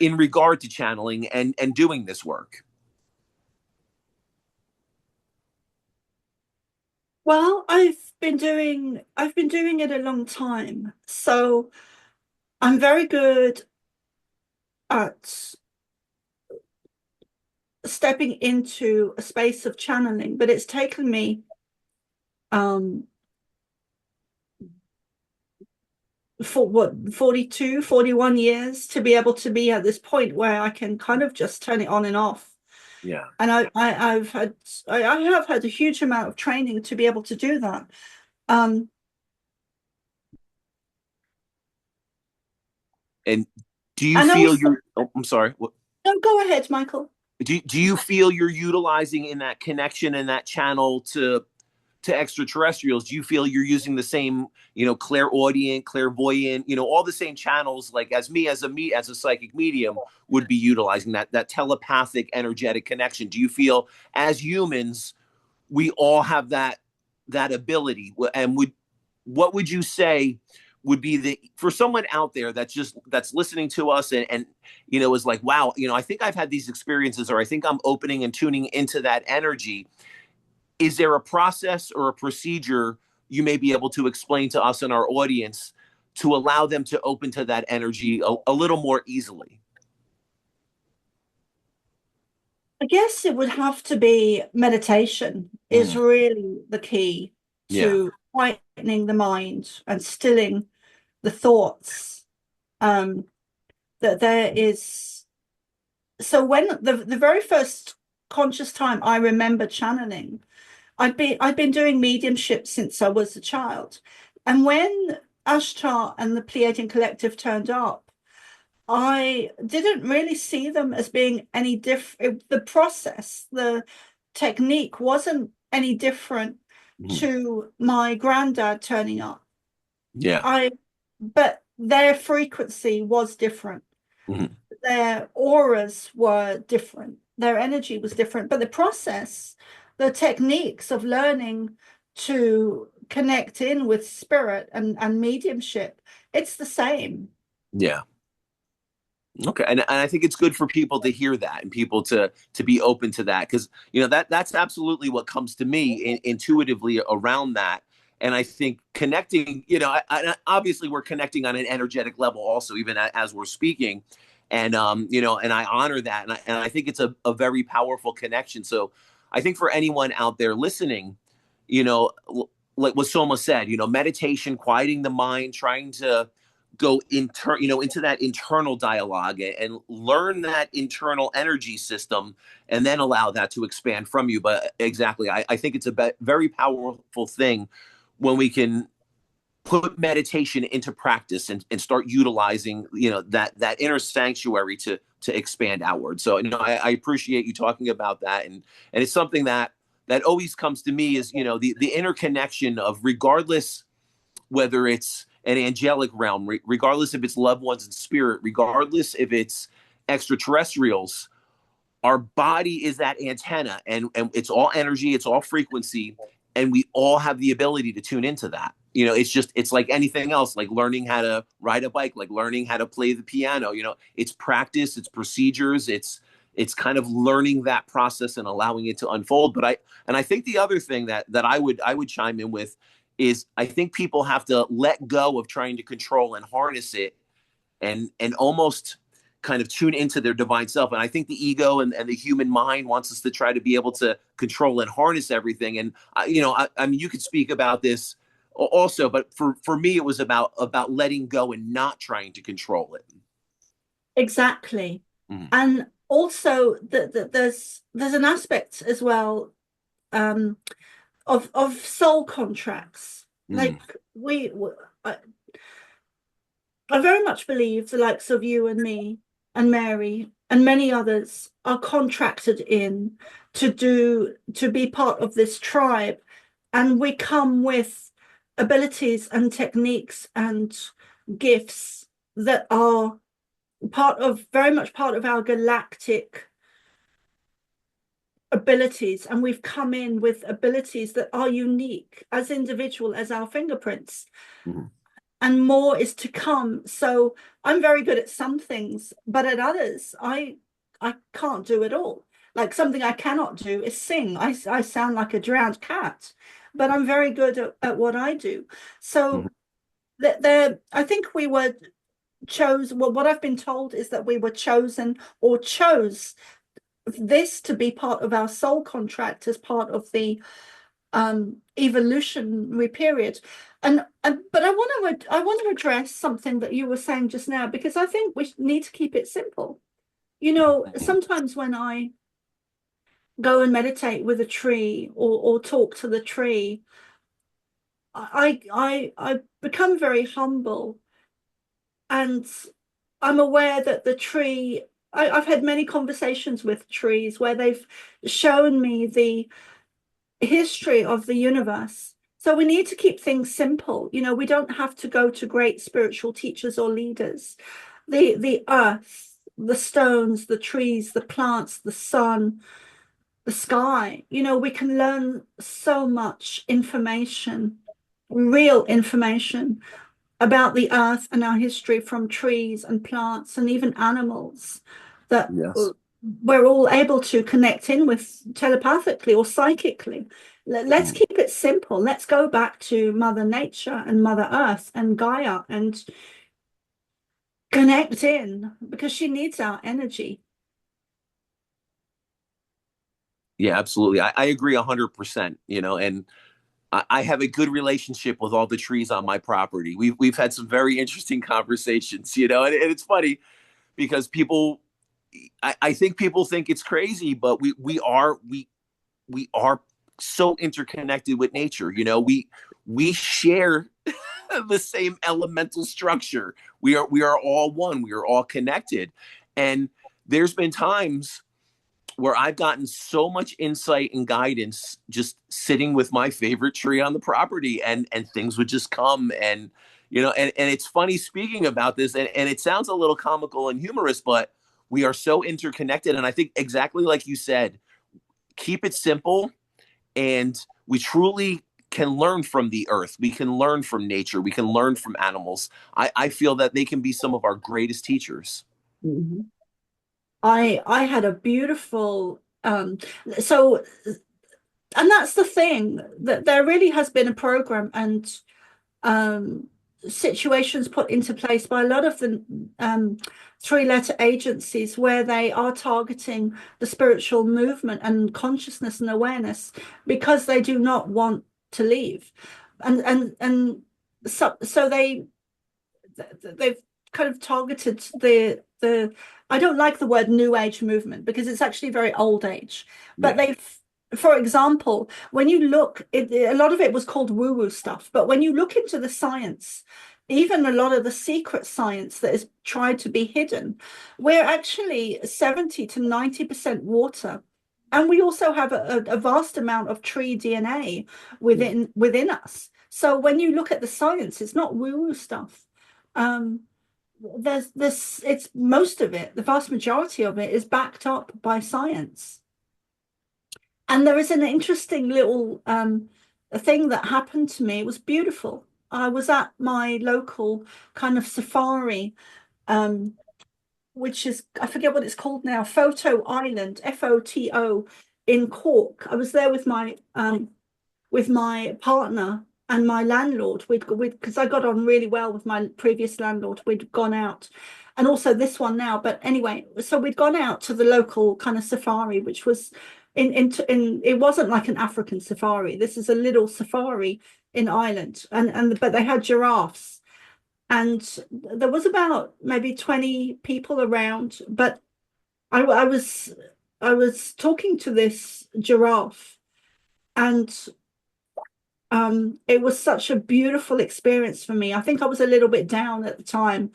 in regard to channeling and doing this work? Well, I've been doing it a long time. So I'm very good at stepping into a space of channeling, but it's taken me um for what 42, 41 years to be able to be at this point where I can kind of just turn it on and off. Yeah. And I have had a huge amount of training to be able to do that. Um And do you and feel also, you're, oh, I'm sorry. no, go ahead, Michael. Do you feel you're utilizing in that connection and that channel to extraterrestrials? Do you feel you're using the same, clairaudient, clairvoyant, all the same channels, like as as a psychic medium would be utilizing that telepathic energetic connection? Do you feel as humans we all have that ability? And what would you say would be the, for someone out there that's listening to us and is like, wow, I think I've had these experiences, or I think I'm opening and tuning into that energy. Is there a process or a procedure you may be able to explain to us and our audience to allow them to open to that energy a little more easily? I guess it would have to be meditation is Mm. really the key Yeah. to quietening the mind and stilling the thoughts. That there is, so when the very first conscious time I remember channeling, I'd been doing mediumship since I was a child. And when Ashtar and the Pleiadian Collective turned up, I didn't really see them as being any different. The process, the technique wasn't any different Mm. to my granddad turning up. Yeah. But their frequency was different. Mm. Their auras were different. Their energy was different. But the process, the techniques of learning to connect in with spirit and mediumship, it's the same. Yeah. Okay, and I think it's good for people to hear that and people to be open to that, because that's absolutely what comes to me intuitively around that. And I think connecting, obviously we're connecting on an energetic level also, even as we're speaking, and and I honor that, and I think it's a very powerful connection. So I think for anyone out there listening, like what Soma said, meditation, quieting the mind, trying to go into that internal dialogue and learn that internal energy system, and then allow that to expand from you. But exactly, I think it's a very powerful thing when we can put meditation into practice and start utilizing, that inner sanctuary to expand outward. So, I appreciate you talking about that. And it's something that always comes to me is, the interconnection of, regardless whether it's an angelic realm, regardless if it's loved ones in spirit, regardless if it's extraterrestrials, our body is that antenna, and it's all energy, it's all frequency, and we all have the ability to tune into that. It's like anything else, like learning how to ride a bike, like learning how to play the piano. It's practice, it's procedures, it's kind of learning that process and allowing it to unfold. But I think the other thing that I would chime in with is, I think people have to let go of trying to control and harness it, and almost kind of tune into their divine self. And I think the ego and the human mind wants us to try to be able to control and harness everything. And I mean, you could speak about this also, but for me, it was about letting go and not trying to control it. Exactly. And also there's an aspect as well of soul contracts. Like I very much believe the likes of you and me and Mary and many others are contracted in to be part of this tribe, and we come with abilities and techniques and gifts that are very much part of our galactic abilities, and we've come in with abilities that are unique as individual as our fingerprints. And more is to come. So I'm very good at some things, but at others I can't do it all. Like, something I cannot do is sing. I sound like a drowned cat, but I'm very good at what I do. So I think we were chose. Well, what I've been told is that we were chosen, or chose this to be part of our soul contract as part of the evolutionary period. But I want to address something that you were saying just now, because I think we need to keep it simple. Sometimes when I go and meditate with a tree or talk to the tree, I become very humble, and I'm aware that the tree, I've had many conversations with trees where they've shown me the history of the universe. So we need to keep things simple. We don't have to go to great spiritual teachers or leaders. The earth, the stones, the trees, the plants, the sun, the sky, we can learn so much information, real information about the earth and our history from trees and plants and even animals that we're all able to connect in with telepathically or psychically. Let's keep it simple. Let's go back to Mother Nature and Mother Earth and Gaia and connect in, because she needs our energy. Yeah, absolutely. I agree 100%, and I have a good relationship with all the trees on my property. We've had some very interesting conversations, and it's funny because I think people think it's crazy, but we are so interconnected with nature. We share the same elemental structure. We are all one. We are all connected. And there's been times where I've gotten so much insight and guidance just sitting with my favorite tree on the property, and things would just come. And and it's funny speaking about this, and it sounds a little comical and humorous, but we are so interconnected. And I think, exactly like you said, keep it simple, and we truly can learn from the earth. We can learn from nature. We can learn from animals. I feel that they can be some of our greatest teachers. I had a beautiful so, and that's the thing, that there really has been a program and situations put into place by a lot of the three-letter agencies where they are targeting the spiritual movement and consciousness and awareness, because they do not want to leave, and so they've kind of targeted the I don't like the word new age movement, because it's actually very old age, but for example, when you look, a lot of it was called woo-woo stuff, but when you look into the science, even a lot of the secret science that is tried to be hidden, we're actually 70 to 90% water. And we also have a vast amount of tree DNA within us. So when you look at the science, it's not woo-woo stuff. There's this, it's most of it, the vast majority of it is backed up by science. And there is an interesting little thing that happened to me. It was beautiful. I was at my local kind of safari, which is, I forget what it's called now, Photo Island, FOTO, in Cork. I was there with my partner and my landlord. Because I got on really well with my previous landlord. We'd gone out, and also this one now. But anyway, so we'd gone out to the local kind of safari, which was in it wasn't like an African safari. This is a little safari in Ireland, but they had giraffes, and there was about maybe 20 people around. But I was talking to this giraffe, and it was such a beautiful experience for me. I think I was a little bit down at the time,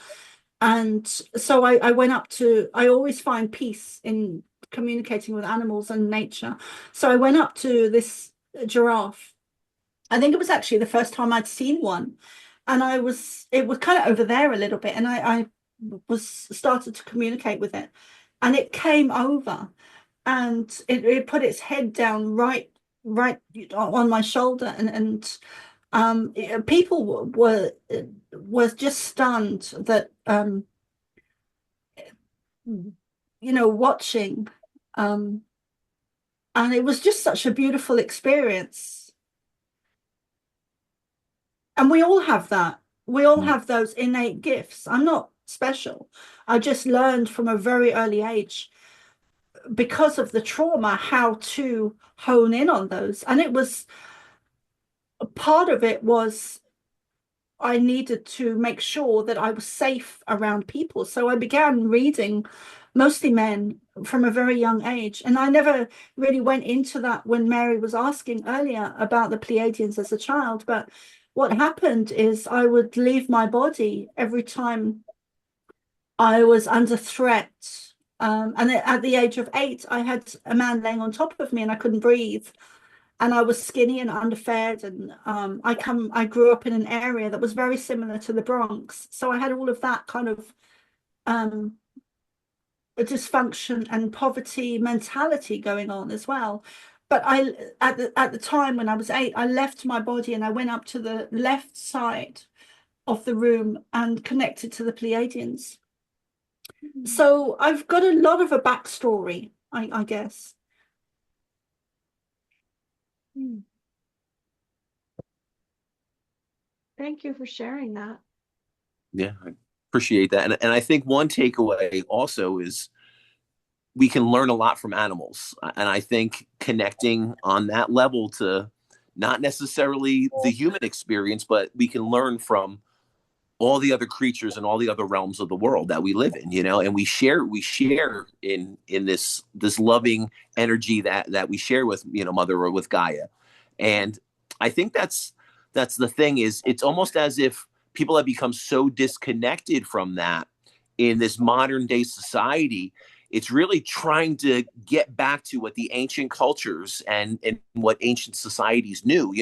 and so I went up to. I always find peace in communicating with animals and nature. So I went up to this giraffe. I think it was actually the first time I'd seen one, and it was kind of over there a little bit, and I started to communicate with it, and it came over, and it put its head down right on my shoulder, and people were just stunned that watching, and it was just such a beautiful experience. And we all have that. We all have those innate gifts. I'm not special. I just learned from a very early age, because of the trauma, how to hone in on those. And it was, part of it was, I needed to make sure that I was safe around people. So I began reading mostly men from a very young age. And I never really went into that when Mary was asking earlier about the Pleiadians as a child. But what happened is I would leave my body every time I was under threat. And at the age of 8, I had a man laying on top of me and I couldn't breathe. And I was skinny and underfed. And I grew up in an area that was very similar to the Bronx. So I had all of that kind of a dysfunction and poverty mentality going on as well. But at the time when I was 8, I left my body and I went up to the left side of the room and connected to the Pleiadians. So I've got a lot of a backstory, I guess. Thank you for sharing that. Yeah, I appreciate that. And I think one takeaway also is we can learn a lot from animals. And I think connecting on that level to not necessarily the human experience, but we can learn from all the other creatures and all the other realms of the world that we live in, and we share in this loving energy that we share with, Mother, or with Gaia. And I think that's the thing, is it's almost as if people have become so disconnected from that in this modern day society. It's really trying to get back to what the ancient cultures and what ancient societies knew,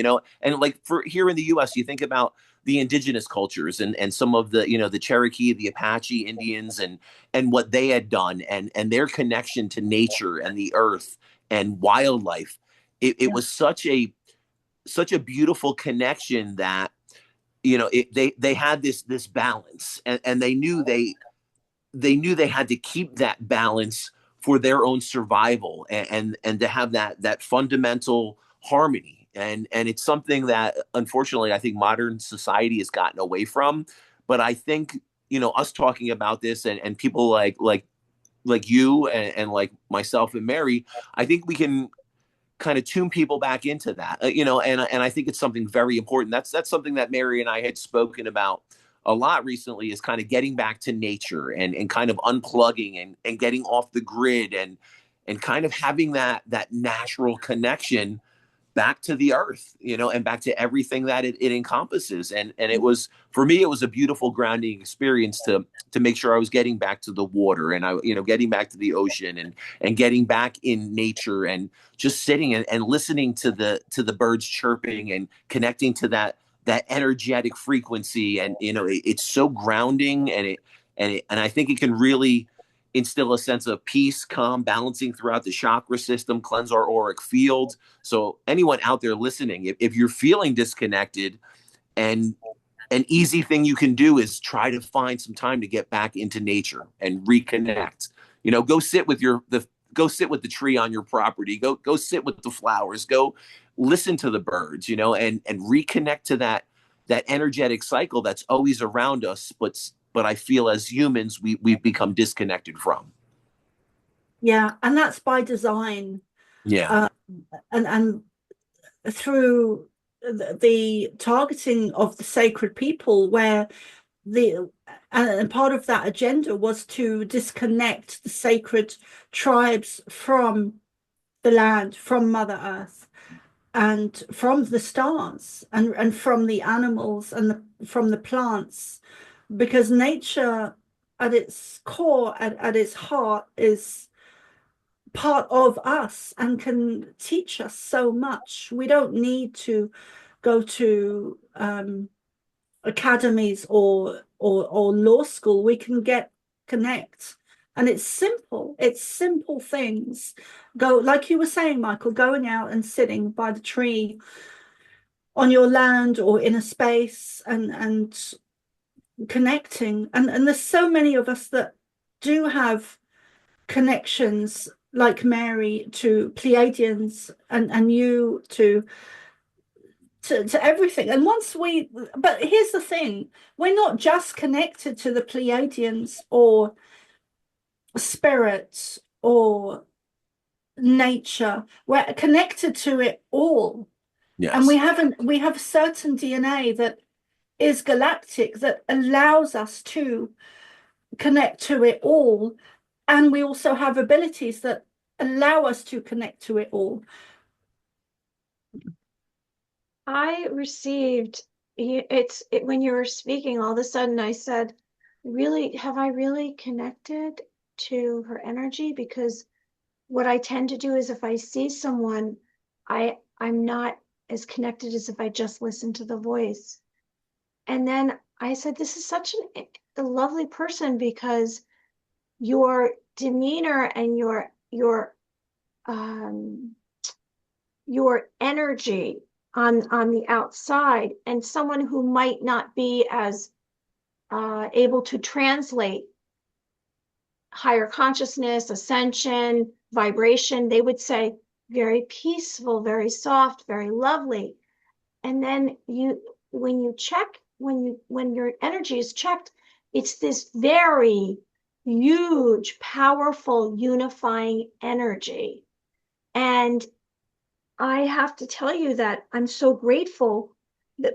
and like for here in the US, you think about the indigenous cultures and some of the, the Cherokee, the Apache Indians and what they had done and their connection to nature and the earth and wildlife. It was such a beautiful connection that, they had this balance, and they knew they had to keep that balance for their own survival and to have that fundamental harmony. And it's something that, unfortunately, I think modern society has gotten away from. But I think, us talking about this and people like you and like myself and Mary, I think we can kind of tune people back into that, and I think it's something very important. That's something that Mary and I had spoken about a lot recently, is kind of getting back to nature and kind of unplugging and getting off the grid and kind of having that natural connection back to the earth, you know, and back to everything that it encompasses. And it was, for me, it was a beautiful grounding experience to make sure I was getting back to the water, and I, you know, getting back to the ocean, and getting back in nature, and just sitting and listening to the birds chirping and connecting to that energetic frequency. And, you know, it's so grounding, and I think it can really instill a sense of peace, calm, balancing throughout the chakra system, cleanse our auric field. So anyone out there listening, if you're feeling disconnected, and an easy thing you can do is try to find some time to get back into nature and reconnect. You know, go sit with the tree on your property. Go sit with the flowers. Go listen to the birds, you know, and reconnect to that energetic cycle that's always around us, but I feel as humans, we've become disconnected from. Yeah, and that's by design. Yeah. And through the targeting of the sacred people, where and part of that agenda was to disconnect the sacred tribes from the land, from Mother Earth, and from the stars, and from the animals, and from the plants, because nature at its core, at its heart, is part of us and can teach us so much. We don't need to go to academies or law school. We can connect, and it's simple things. Go, like you were saying, Michael, going out and sitting by the tree on your land or in a space, and connecting. And there's so many of us that do have connections, like Mary, to Pleiadians, and you to everything. And but here's the thing, we're not just connected to the Pleiadians or spirits or nature, we're connected to it all. Yes. And we have certain DNA that is galactic, that allows us to connect to it all, and we also have abilities that allow us to connect to it all. I received when you were speaking, all of a sudden I said, really, have I really connected to her energy? Because what I tend to do is, if I see someone, I'm not as connected as if I just listen to the voice. And then I said, this is such a lovely person, because your demeanor and your energy on the outside, and someone who might not be as able to translate higher consciousness, ascension, vibration, they would say very peaceful, very soft, very lovely. And then when your energy is checked, it's this very huge, powerful, unifying energy. And I have to tell you that I'm so grateful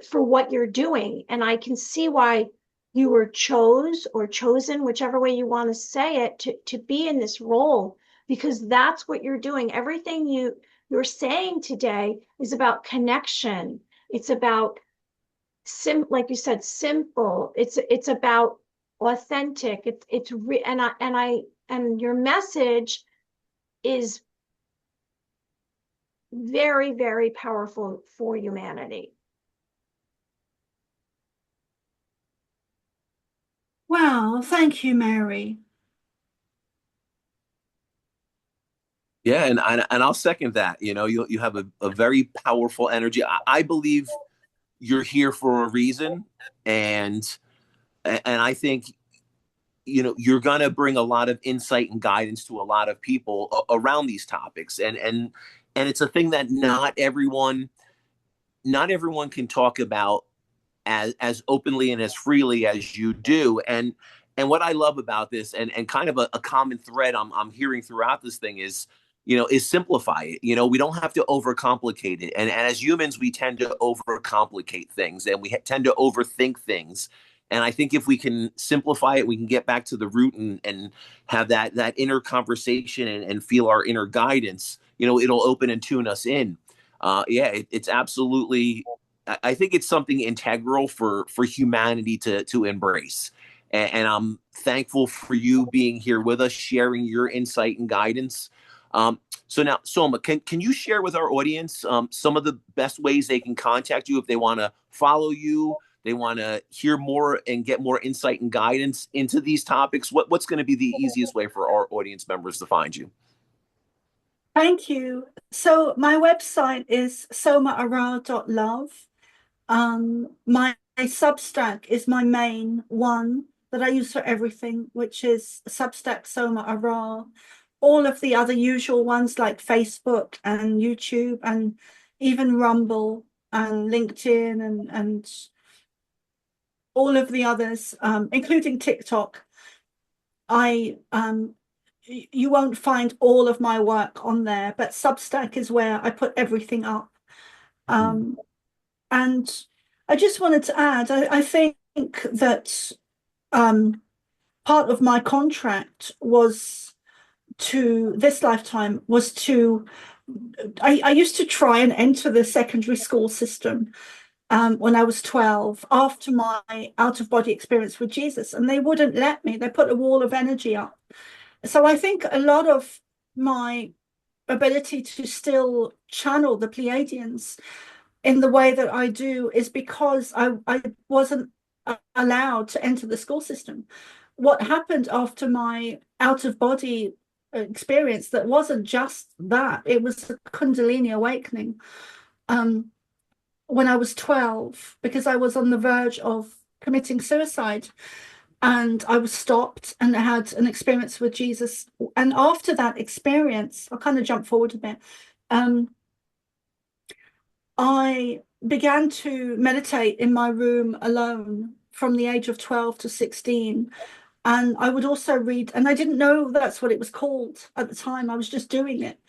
for what you're doing. And I can see why you were chosen, whichever way you want to say it, to be in this role, because that's what you're doing. Everything you're saying today is about connection. It's about like you said, simple. It's about authentic. And your message is very, very powerful for humanity. Wow, thank you, Mary. Yeah, and I'll second that. You know, you have a very powerful energy. I believe you're here for a reason, and I think, you know, you're gonna bring a lot of insight and guidance to a lot of people around these topics, and it's a thing that not everyone can talk about as openly and as freely as you do. And what I love about this, and kind of a common thread I'm hearing throughout this thing is, you know, is simplify it. You know, we don't have to overcomplicate it. And as humans, we tend to overcomplicate things, and we tend to overthink things. And I think if we can simplify it, we can get back to the root and have that inner conversation and feel our inner guidance, it'll open and tune us in. It's absolutely, I think it's something integral for humanity to embrace. And I'm thankful for you being here with us, sharing your insight and guidance. So now, Soma, can you share with our audience some of the best ways they can contact you if they want to follow you, they want to hear more and get more insight and guidance into these topics? What's going to be the easiest way for our audience members to find you? Thank you. So my website is somaarah.love. My Substack is my main one that I use for everything, which is Substack Soma ARah. All of the other usual ones like Facebook and YouTube and even Rumble and LinkedIn and all of the others, including TikTok. You won't find all of my work on there, but Substack is where I put everything up. And I just wanted to add, I think that part of my contract was this lifetime was I used to try and enter the secondary school system when I was 12 after my out-of-body experience with Jesus, and they wouldn't let me. They put a wall of energy up. So I think a lot of my ability to still channel the Pleiadians in the way that I do is because I wasn't allowed to enter the school system. What happened after my out-of-body experience that wasn't just that, it was a Kundalini awakening when I was 12, because I was on the verge of committing suicide. And I was stopped and had an experience with Jesus. And after that experience, I'll kind of jump forward a bit. I began to meditate in my room alone from the age of 12 to 16. And I would also read, and I didn't know that's what it was called at the time. I was just doing it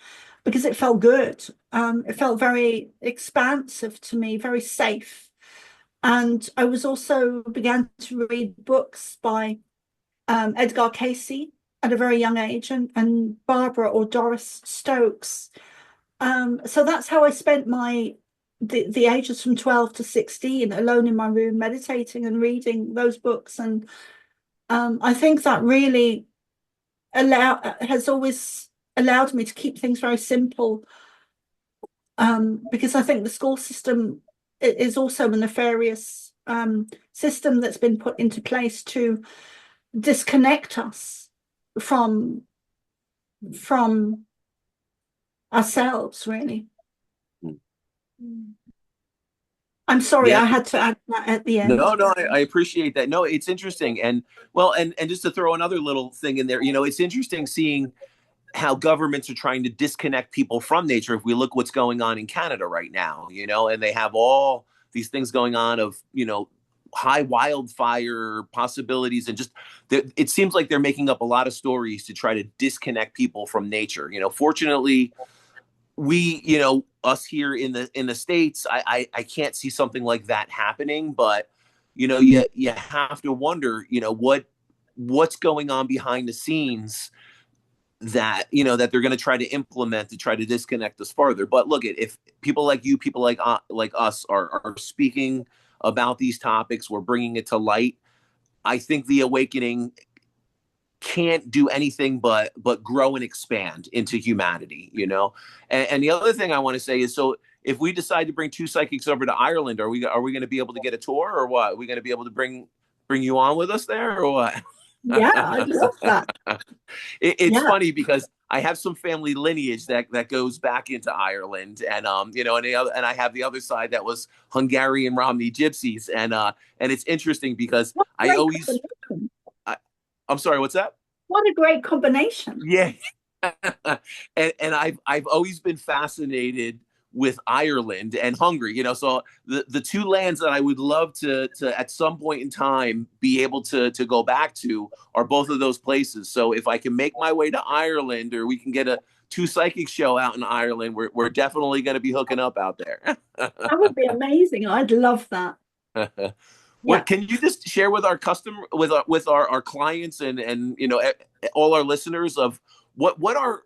because it felt good. It felt very expansive to me, very safe. And I was also began to read books by Edgar Cayce at a very young age and Barbara or Doris Stokes. So that's how I spent the ages from 12 to 16 alone in my room, meditating and reading those books. And I think that really has always allowed me to keep things very simple, because I think the school system is also a nefarious system that's been put into place to disconnect us from ourselves, really. I'm sorry, I had to add that at the end. No, I appreciate that. No, it's interesting. And well, and just to throw another little thing in there, it's interesting seeing how governments are trying to disconnect people from nature. If we look what's going on in Canada right now, and they have all these things going on of, high wildfire possibilities. And just, it seems like they're making up a lot of stories to try to disconnect people from nature. Fortunately, we, us here in the States, I can't see something like that happening, but, you have to wonder, what's going on behind the scenes that that they're going to try to implement to try to disconnect us farther. But look, if people like you, people like us are speaking about these topics, we're bringing it to light. I think the awakening can't do anything but grow and expand into humanity. And the other thing I want to say is, so if we decide to bring two psychics over to Ireland, are we going to be able to get a tour, or what? Are we going to be able to bring you on with us there, or what? Yeah, I love that. It's funny because I have some family lineage that goes back into Ireland, and and I have the other side that was Hungarian Romney Gypsies, and it's interesting because I'm sorry, what's that? What a great combination! Yeah, and I've always been fascinated with Ireland and Hungary, so the two lands that I would love to at some point in time be able to go back to are both of those places. So if I can make my way to Ireland, or we can get a two psychic show out in Ireland, we're definitely going to be hooking up out there. That would be amazing. I'd love that. Yeah. Can you just share with our our clients and all our listeners of what are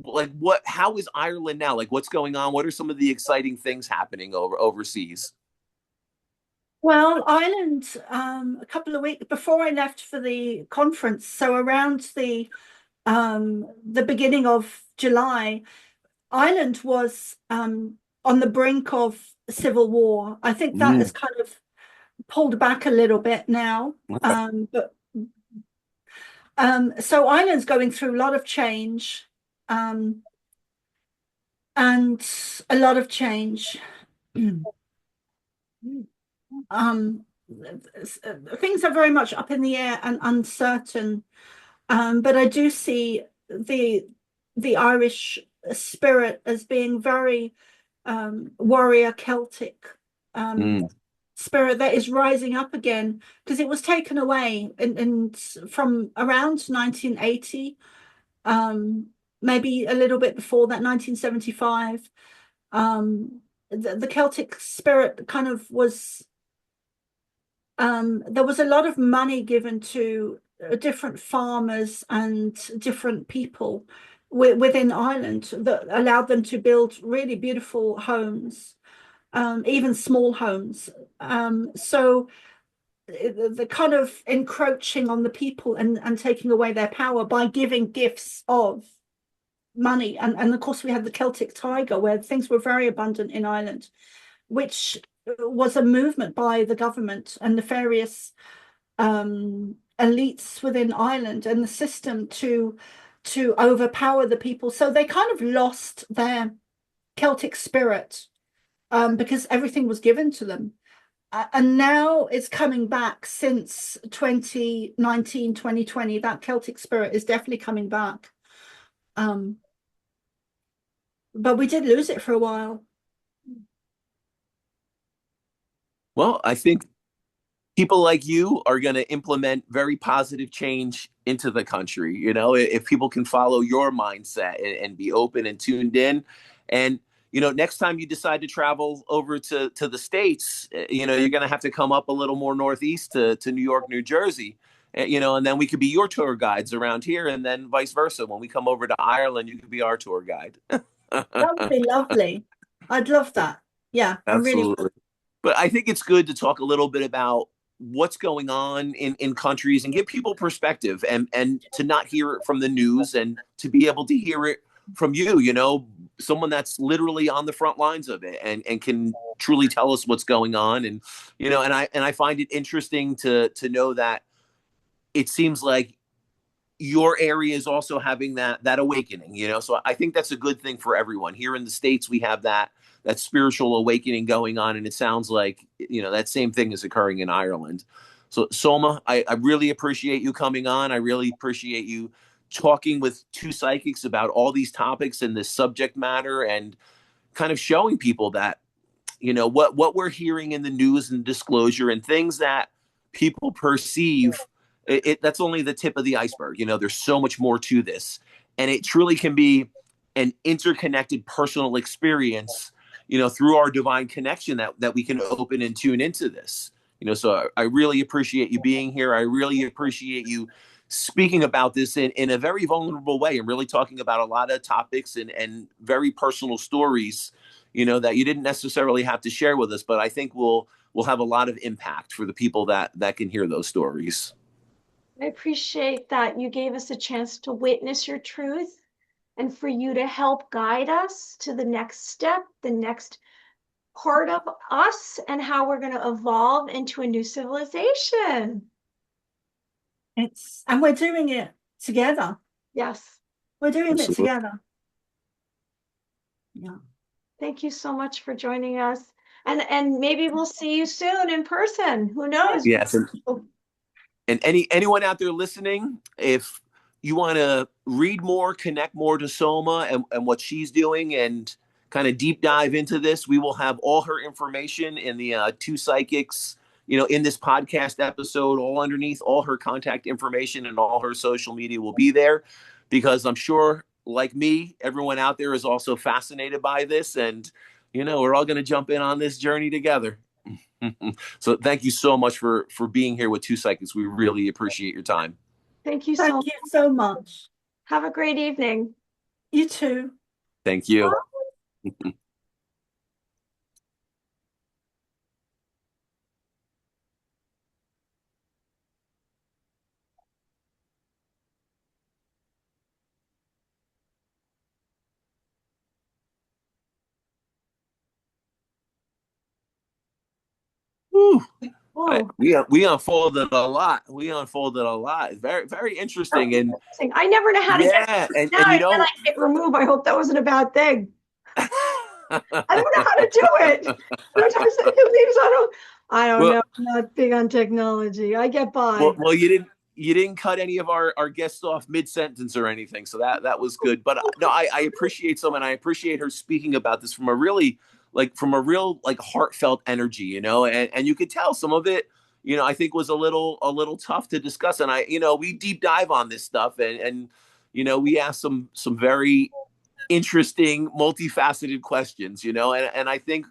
like what how is Ireland now? Like what's going on? What are some of the exciting things happening overseas? Well, Ireland, a couple of weeks before I left for the conference, so around the beginning of July, Ireland was on the brink of civil war. I think that Mm, has kind of pulled back a little bit now. okay. But so Ireland's going through a lot of change, um, and a lot of change. Um, Things are very much up in the air and uncertain. But I do see the Irish spirit as being very warrior Celtic Mm, spirit that is rising up again because it was taken away from around 1980, maybe a little bit before that, 1975. The Celtic spirit kind of was there was a lot of money given to different farmers and different people within Ireland that allowed them to build really beautiful homes, even small homes. So the kind of encroaching on the people and taking away their power by giving gifts of money. And of course, we had the Celtic Tiger, where things were very abundant in Ireland, which was a movement by the government and nefarious elites within Ireland and the system to overpower the people. So they kind of lost their Celtic spirit because everything was given to them. And now it's coming back since 2019, 2020. That Celtic spirit is definitely coming back. But we did lose it for a while. well, I think people like you are going to implement very positive change into the country. If people can follow your mindset and be open and tuned in, and next time you decide to travel over to the States, you're going to have to come up a little more northeast to New York, New Jersey, and then we could be your tour guides around here, and then vice versa. When we come over to Ireland, you could be our tour guide. That would be lovely. I'd love that. Yeah, I really would. Absolutely. But I think it's good to talk a little bit about what's going on in countries and give people perspective and to not hear it from the news and to be able to hear it from you, someone that's literally on the front lines of it and can truly tell us what's going on. And I find it interesting to know that it seems like your area is also having that awakening. So I think that's a good thing for everyone. Here in the States, we have that spiritual awakening going on, and it sounds like that same thing is occurring in Ireland. So Soma, I really appreciate you coming on. I really appreciate you talking with two psychics about all these topics and this subject matter, and kind of showing people that what we're hearing in the news and disclosure and things that people perceive, that's only the tip of the iceberg. There's so much more to this, and it truly can be an interconnected personal experience, through our divine connection that we can open and tune into this. So I really appreciate you being here. I really appreciate you speaking about this in a very vulnerable way and really talking about a lot of topics and very personal stories, that you didn't necessarily have to share with us, but I think will have a lot of impact for the people that can hear those stories. I appreciate that you gave us a chance to witness your truth and for you to help guide us to the next step, the next part of us, and how we're going to evolve into a new civilization. And we're doing it together. Yes. We're doing Absolutely. it together. Yeah. Thank you so much for joining us. And maybe we'll see you soon in person. Who knows? Yes. And anyone out there listening, if you want to read more, connect more to Soma and what she's doing, and kind of deep dive into this, we will have all her information in the two psychics, in this podcast episode, all underneath. All her contact information and all her social media will be there, because I'm sure, like me, everyone out there is also fascinated by this, and we're all going to jump in on this journey together. So thank you so much for being here with Two Psychics. We really appreciate your time. Thank you Thank you so much. Have a great evening. You too. Thank you. Whew. We unfolded a lot. Very, very interesting. And I never know how to get and now. you know, I hit remove. I hope that wasn't a bad thing. I don't know how to do it. Sometimes it leaves. I don't know. I'm not big on technology. I get by. Well, you didn't cut any of our guests off mid-sentence or anything, so that was good. But no, I appreciate Soma, and I appreciate her speaking about this from a real heartfelt energy, you know, and you could tell some of it, you know, I think was a little tough to discuss. And we deep dive on this stuff, and you know, we asked some very interesting, multifaceted questions, you know, and I think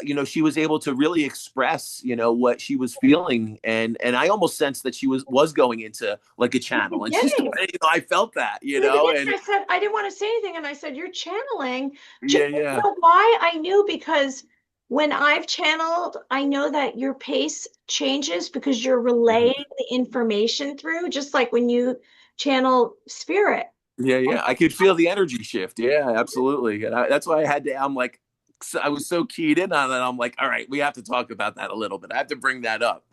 you know, she was able to really express, you know, what she was feeling, and I almost sensed that she was going into like a channel, and just, you know, I felt that, you know, and I said I didn't want to say anything, and I said, "You're channeling." Yeah. You know why I knew? Because when I've channeled, I know that your pace changes because you're relaying the information through, just like when you channel spirit. Yeah, I could feel the energy shift. Yeah, absolutely. And that's why I was so keyed in on it. I'm like, all right, we have to talk about that a little bit. I have to bring that up.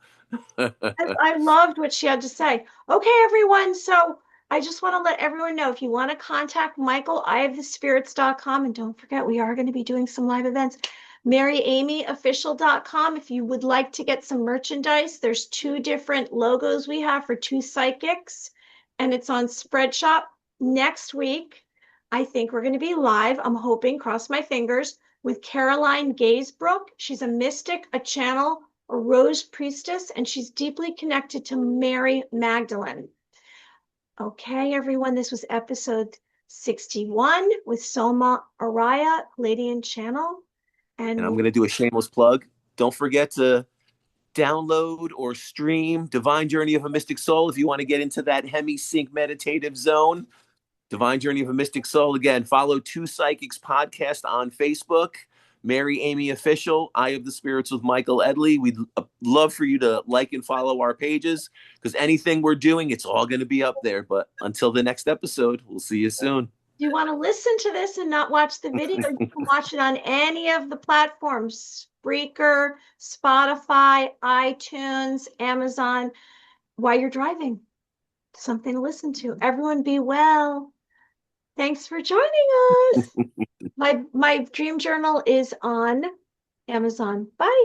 I loved what she had to say. Okay, everyone. So I just want to let everyone know, if you want to contact Michael, ihavethespirits.com. And don't forget, we are going to be doing some live events. MaryAmyOfficial.com. If you would like to get some merchandise, there's 2 different logos we have for Two Psychics, and it's on Spreadshop. Next week, I think we're going to be live. I'm hoping, cross my fingers, with Caroline Gaysbrook. She's a mystic, a channel, a rose priestess, and she's deeply connected to Mary Magdalene. Okay, everyone, this was episode 61 with Soma ARah, Pleiadian Channel. And I'm going to do a shameless plug. Don't forget to download or stream Divine Journey of a Mystic Soul if you want to get into that hemi-sync meditative zone. Divine Journey of a Mystic Soul. Again, follow Two Psychics podcast on Facebook. Mary Amy Official, Eye of the Spirits with Michael Edley. We'd love for you to like and follow our pages, because anything we're doing, it's all going to be up there. But until the next episode, we'll see you soon. If you want to listen to this and not watch the video, you can watch it on any of the platforms: Spreaker, Spotify, iTunes, Amazon, while you're driving. Something to listen to. Everyone be well. Thanks for joining us. My dream journal is on Amazon. Bye.